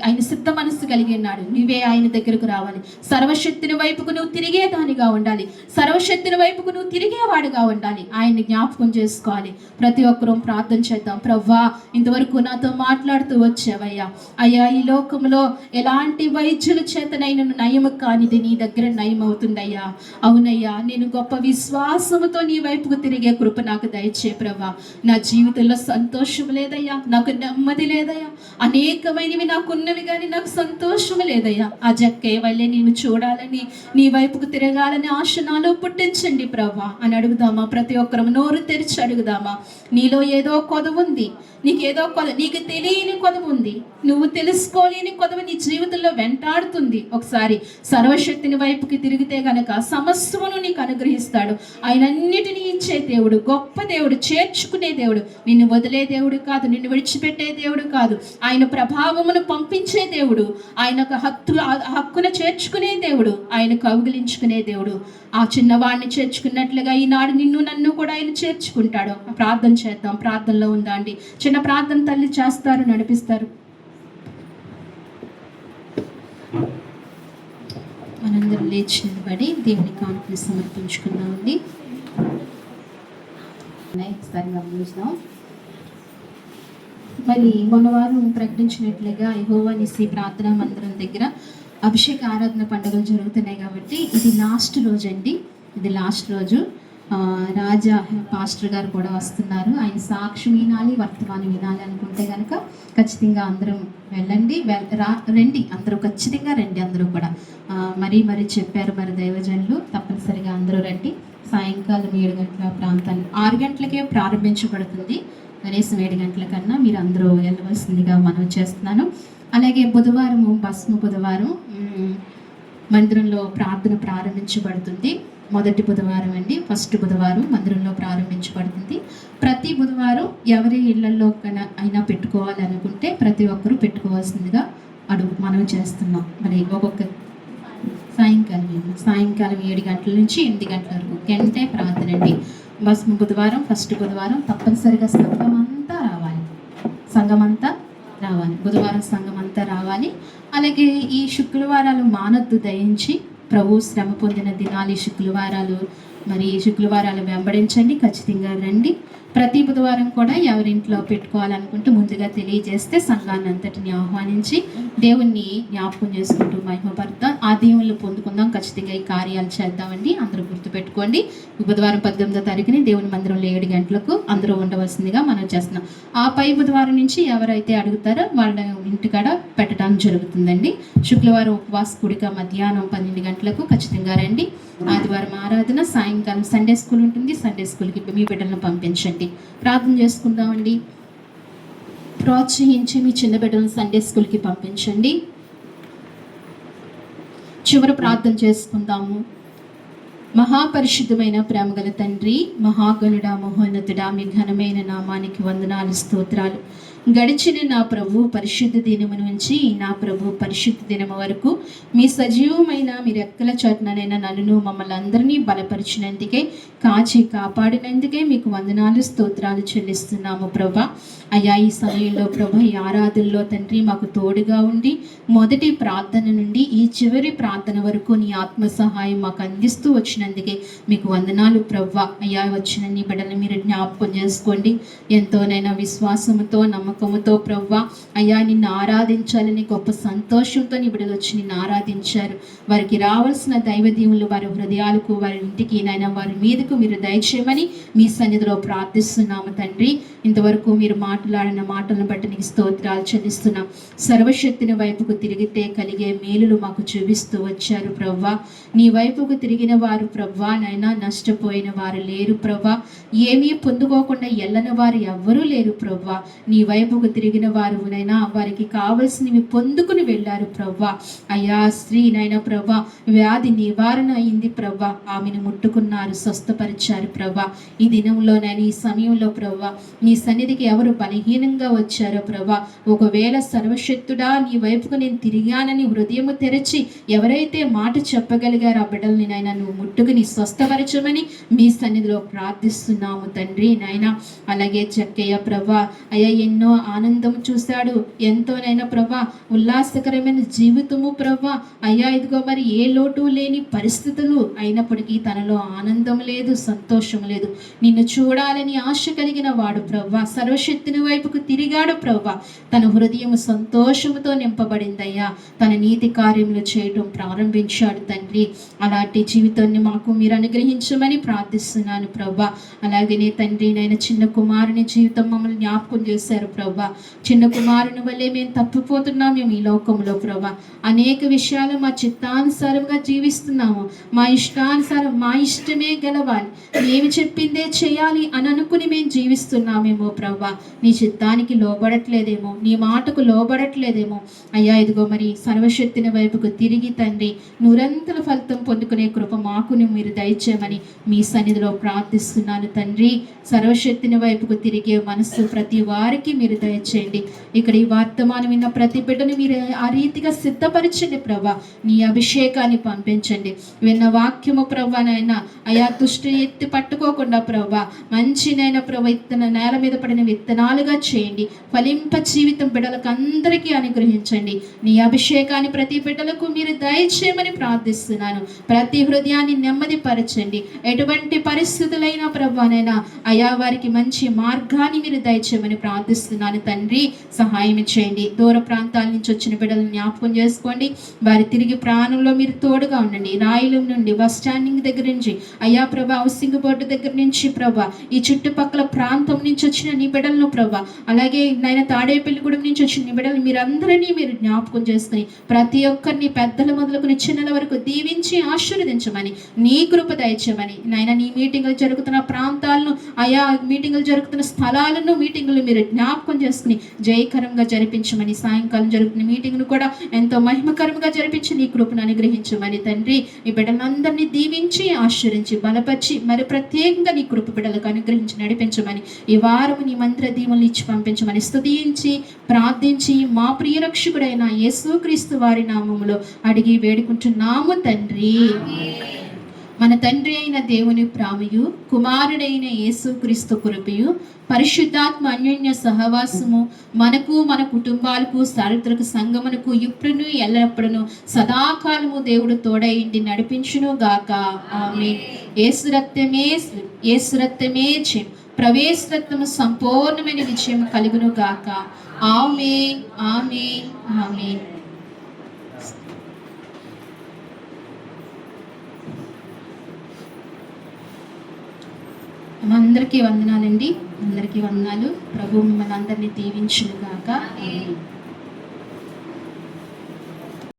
ఆయన సిద్ధ మనస్సు కలిగి ఉన్నాడు. నువ్వే ఆయన దగ్గరకు రావాలి. సర్వశక్తిని వైపుకు నువ్వు తిరిగేదానిగా ఉండాలి. సర్వశక్తిని వైపుకు నువ్వు తిరిగేవాడుగా ఉండాలి. ఆయన్ని జ్ఞాపకం చేసుకోవాలి. ప్రతి ఒక్కరూ ప్రార్థన చేద్దాం. ప్రవ్వా, ఇంతవరకు నాతో మాట్లాడుతూ వచ్చావయ్యా. అయ్యా, ఈ లోకంలో ఎలాంటి వైద్యుల చేతనైనా నయము కానిది నీ దగ్గర నయం అవుతుందయ్యా. అవునయ్యా, నేను గొప్ప విశ్వాసముతో నీ వైపుకు తిరిగే కృప నాకు దయచే ప్రవ్వా. నా జీవితంలో సంతోషం లేదయ్యా, నాకు నెమ్మది లేదయ్యా, అనేకమైనవి నాకున్నవి కానీ నాకు సంతోషం లేదయ్యా. ఆ జక్కయ్య వల్లే నేను చూడాలని, నీ వైపుకు తిరగాలని ఆశ నాలో పుట్టించండి ప్రభా అని అడుగుదామా? ప్రతి ఒక్కరు నోరు తెరిచి అడుగుదామా? నీలో ఏదో కొదవ ఉంది, నీకేదో నీకు తెలియని కొదవ ఉంది, నువ్వు తెలుసుకోలేని కొదవ నీ జీవితంలో వెంటాడుతుంది. ఒకసారి సర్వశక్తిని వైపుకి తిరిగితే గనక సమస్తమును నీకు అనుగ్రహిస్తాడు. ఆయన అన్నిటినీ ఇచ్చే దేవుడు, గొప్ప దేవుడు, చేర్చుకునే దేవుడు, నిన్ను వదిలే దేవుడు కాదు, నిన్ను విడిచిపెట్టే దేవుడు కాదు. ఆయన ప్రభావమును పంపించే దేవుడు, ఆయన హక్కును చేర్చుకునే దేవుడు, ఆయన కౌగిలించుకునే దేవుడు. ఆ చిన్నవాడిని చేర్చుకున్నట్లుగా ఈనాడు నిన్ను నన్ను కూడా ఆయన చేర్చుకుంటాడు. ప్రార్థన చేద్దాం. ప్రార్థనలో ఉందా అండి? చిన్న ప్రార్థన తల్లి చేస్తారు, నడిపిస్తారు. మనందరం లేచి నిలబడి దేవుని కానుకలు సమర్పించుకున్నామండి. ఒకసారి గమనిస్తాం. మరి మొన్న వారం ప్రకటించినట్లుగా యెహోవా నిస్సీ ప్రార్థనా మందిరం దగ్గర అభిషేక ఆరాధన పండుగలు జరుగుతున్నాయి కాబట్టి ఇది లాస్ట్ రోజు అండి. ఇది లాస్ట్ రోజు. రాజా పాస్టర్ గారు కూడా వస్తున్నారు. ఆయన సాక్షి వినాలి, వర్తమానం వినాలి అనుకుంటే కనుక ఖచ్చితంగా అందరం వెళ్ళండి, రండి, అందరూ ఖచ్చితంగా రండి. అందరూ కూడా మరీ చెప్పారు మరి దైవజనులు, తప్పనిసరిగా అందరూ రండి. సాయంకాలం 7 గంటల ప్రాంతాన్ని 6 గంటలకే ప్రారంభించబడుతుంది. కనీసం 7 గంటల కన్నా మీరు అందరూ వెళ్ళవలసిందిగా మనం చేస్తున్నాను. అలాగే బుధవారము భస్మ బుధవారం మందిరంలో ప్రార్థన ప్రారంభించబడుతుంది. మొదటి బుధవారం అండి, ఫస్ట్ బుధవారం మందిరంలో ప్రారంభించబడుతుంది. ప్రతి బుధవారం ఎవరి ఇళ్లలో అయినా పెట్టుకోవాలనుకుంటే ప్రతి ఒక్కరూ పెట్టుకోవాల్సిందిగా మనం చేస్తున్నాం. మరి ఒక్కొక్క సాయంకాలం 7 గంటల నుంచి 8 గంటల వరకు గంటే ప్రార్థన అండి. భస్మ బుధవారం, ఫస్ట్ బుధవారం తప్పనిసరిగా సంఘం అంతా రావాలి. బుధవారం సంఘం అంతా రావాలి. అలాగే ఈ శుక్రవారాలు మానొద్దు, దయించి ప్రభు శ్రమ పొందిన దినాలు ఈ శుక్రవారాలు, మరి శుక్రవారాలు వెంబడించండి, ఖచ్చితంగా రండి. ప్రతి బుధవారం కూడా ఎవరింట్లో పెట్టుకోవాలనుకుంటూ ముందుగా తెలియజేస్తే సంఘాన్ని అంతటిని ఆహ్వానించి దేవుణ్ణి జ్ఞాపకం చేసుకుంటూ మహిమపడతాం, ఆ దేవుళ్ళు పొందుకుందాం. ఖచ్చితంగా ఈ కార్యాలు చేద్దామండి. అందరూ గుర్తుపెట్టుకోండి. బుధవారం 18వ తారీఖుని దేవుని మందిరంలో 7 గంటలకు అందరూ ఉండవలసిందిగా మనం చేస్తున్నాం. ఆ పై బుధవారం నుంచి ఎవరైతే అడుగుతారో వాళ్ళ ఇంటికాడ పెట్టడానికి జరుగుతుందండి. శుక్రవారం ఉపవాస కూడిక మధ్యాహ్నం 12 గంటలకు ఖచ్చితంగా రండి. ఆదివారం ఆరాధన, సాయంకాలం సండే స్కూల్ ఉంటుంది. సండే స్కూల్కి మీ బిడ్డలను పంపించండి. ప్రార్థన చేసుకుందామండి. ప్రోత్సహించి మీ చిన్న బిడ్డలను సండే స్కూల్కి పంపించండి. చివరి ప్రార్థన చేసుకుందాము. మహాపరిశుద్ధమైన ప్రేమగల తండ్రి, మహాగణుడా, మహోన్నతుడా, మీ ఘనమైన నామానికి వందనాలు, స్తోత్రాలు. గడిచిన నా ప్రభు పరిశుద్ధ దినము నుంచి నా ప్రభు పరిశుద్ధ దినము వరకు మీ సజీవమైన మీ రెక్కల చోటనైనా నన్ను మమ్మల్ని అందరినీ బలపరిచినందుకే, కాచి కాపాడినందుకే మీకు వందనాలు, స్తోత్రాలు చెల్లిస్తున్నాము ప్రభా. అయ్యా, ఈ సమయంలో ప్రభా, ఈ ఆరాధనలో తండ్రి మాకు తోడుగా ఉండి మొదటి ప్రార్థన నుండి ఈ చివరి ప్రార్థన వరకు నీ ఆత్మ సహాయం మాకు అందిస్తూ వచ్చినందుకే మీకు వందనాలు ప్రభా. అయ్యా, వచ్చిన నీ బిడ్డలను మీరు జ్ఞాపకం చేసుకోండి. ఎంతోనైనా విశ్వాసముతో, నమ్మకముతో ప్రభా అయ్యా నిన్ను ఆరాధించాలని గొప్ప సంతోషంతో నీ బిడ్డలు వచ్చి నిన్ను ఆరాధించారు. వారికి రావాల్సిన దైవ దీవులు వారి హృదయాలకు, వారి ఇంటికి నైనా వారి మీదకు మీరు దయచేయమని మీ సన్నిధిలో ప్రార్థిస్తున్నాము తండ్రి. ఇంతవరకు మీరు మాట్లాడిన మాటలను బట్టి నీకు స్తోత్రాలు చెల్లిస్తున్నాం. సర్వశక్తిని వైపుకు తిరిగితే కలిగే మేలులు మాకు చూపిస్తూ వచ్చారు ప్రవ్వా. నీ వైపుకు తిరిగిన వారు ప్రవ్వా నైనా నష్టపోయిన వారు లేరు ప్రవ్వా. ఏమీ పొందుకోకుండా ఎల్లని వారు ఎవ్వరూ లేరు ప్రవ్వా. నీ వైపుకు తిరిగిన వారు నైనా వారికి కావలసినవి పొందుకుని వెళ్ళారు ప్రవ్వా. అయ్యా, స్త్రీ నైనా ప్రవ్వా వ్యాధి నివారణ అయింది ప్రవ్వా. ఆమెను ముట్టుకున్నారు, స్వస్థపరిచారు ప్రవ్వా. ఈ దినంలోనైనా ఈ సమయంలో ప్రవ్వా నీ సన్నిధికి ఎవరు బలహీనంగా వచ్చారో ప్రభా, ఒకవేళ సర్వశక్తుడా నీ వైపుకు నేను తిరిగానని హృదయము తెరచి ఎవరైతే మాట చెప్పగలిగారో ఆ బిడ్డల్ని నాయన నువ్వు ముట్టుకుని స్వస్థపరచమని మీ సన్నిధిలో ప్రార్థిస్తున్నాము తండ్రి నాయన. అలాగే చక్కయ్య ప్రభా అయ్యా ఎన్నో ఆనందం చూశాడు, ఎంతోనైనా ప్రభా ఉల్లాసకరమైన జీవితము ప్రభా. అయ్యా ఇదిగో మరి ఏ లోటు లేని పరిస్థితులు అయినప్పటికీ తనలో ఆనందం లేదు, సంతోషం లేదు. నిన్ను చూడాలని ఆశ కలిగిన వాడు ప్రభా సర్వశక్తిని వైపుకు తిరిగాడు ప్రభా. తన హృదయం సంతోషముతో నింపబడిందయ్యా. తన నీతి కార్యములు చేయడం ప్రారంభించాడు తండ్రి. అలాంటి జీవితాన్ని మాకు మీరు అనుగ్రహించమని ప్రార్థిస్తున్నాను ప్రభా. అలాగనే తండ్రి నైనా చిన్న కుమారుని జీవితం మమ్మల్ని జ్ఞాపకం చేశారు ప్రభా. చిన్న కుమారుని వల్లే మేము తప్పిపోతున్నాం మేము ఈ లోకంలో ప్రభా. అనేక విషయాలు మా చిత్తానుసారంగా జీవిస్తున్నాము. మా ఇష్టానుసారం మా ఇష్టమే గెలవాలి, మేము చెప్పిందే చేయాలి అని అనుకుని మేము జీవిస్తున్నామేమో ప్రభా. నీ చిత్తానికి లోబడట్లేదేమో, నీ మాటకు లోబడట్లేదేమో అయ్యా. ఇదిగో మరి సర్వశక్తిని వైపుకు తిరిగి తండ్రి నిరంతర ఫలితం పొందుకునే కృప మాకుని మీరు దయచేయమని మీ సన్నిధిలో ప్రార్థిస్తున్నాను తండ్రి. సర్వశక్తిని వైపుకు తిరిగే మనస్సు ప్రతి వారికి మీరు దయచేయండి. ఇక్కడ ఈ వర్తమానం విన్న ప్రతి బిడ్డను మీరు ఆ రీతిగా సిద్ధపరచండి ప్రభా. నీ అభిషేకాన్ని పంపించండి. విన్న వాక్యము ప్రభానైనా అయా దుష్టి ఎత్తి పట్టుకోకుండా ప్రభా మంచినైనా ప్రభా ఇత్తన నేల మీద పడిన విత్తనాలుగా చేయండి. ఫలింప జీవితం బిడ్డలకు అందరికీ అనుగ్రహించండి. నీ అభిషేకాన్ని ప్రతి బిడ్డలకు మీరు దయచేయమని ప్రార్థిస్తున్నాను. ప్రతి హృదయాన్ని నెమ్మది పరచండి. ఎటువంటి పరిస్థితులైనా ప్రభానైనా అయా వారికి మంచి మార్గాన్ని మీరు దయచేయమని ప్రార్థిస్తున్నాను తండ్రి. సహాయం చేయండి. దూర ప్రాంతాల నుంచి వచ్చిన బిడ్డలను జ్ఞాపకం చేసుకోండి. వారి తిరిగి ప్రాణంలో మీరు తోడుగా ఉండండి. రాయలం నుండి బస్ స్టాండింగ్ దగ్గర నుంచి అయ్యా ప్రభా హౌసింగ్ బోర్డు దగ్గర నుంచి ప్రభా ఈ చుట్టుపక్కల ప్రాంతం నుంచి వచ్చిన నీ బిడ్డలను ప్రభా, అలాగే నాయన తాడేపల్లిగూడెం నుంచి వచ్చిన నీ బిడ్డలు మీరందరినీ మీరు జ్ఞాపకం చేసుకుని ప్రతి ఒక్కరిని పెద్దల మొదలుకుని చిన్నల వరకు దీవించి ఆశీర్వదించమని నీ కృప దయచేయమని నాయన. నీ మీటింగులు జరుగుతున్న ప్రాంతాలను అయా మీటింగులు జరుగుతున్న స్థలాలను మీటింగులు మీరు జ్ఞాపకం చేసుకుని జయకరంగా జరిపించమని, సాయంకాలం జరుగుతున్న మీటింగ్ను కూడా ఎంతో మహిమకరంగా జరిపించి నీ కృపను అనుగ్రహించమని తండ్రి. ఈ బిడ్డలందరినీ దీవించి ఆశీర్వించి బలపరిచి మరి ప్రత్యేకంగా నీ కృప బిడ్డలకు అనుగ్రహించి నడిపించమని, ఈ వారము నీ మంత్ర దీవెనలు ఇచ్చి పంపించమని స్తుతించి ప్రార్థించి మా ప్రియ రక్షకుడైన యేసుక్రీస్తు వారి నామములో అడిగి వేడుకుంటున్నాము తండ్రి. మన తండ్రి అయిన దేవుని ప్రేమయు, కుమారుడైన యేసుక్రీస్తు కృపయు, పరిశుద్ధాత్మ అన్యోన్య సహవాసము మనకు, మన కుటుంబాలకు, సార్వత్రిక సంఘమునకు ఇప్పుడును ఎల్లప్పుడును సదాకాలము దేవుడు తోడైండి నడిపించును గాక. ఆమేన్. యేసు రక్తమే జయం, ప్రవేశ రక్తము సంపూర్ణమైన విజయం కలుగును గాక. ఆమేన్, ఆమేన్, ఆమేన్. అందరికీ వందనాలండి. అందరికీ వందనాలు. ప్రభు మిమ్మల్ని అందరినీ దీవించును గాక. ఆమేన్.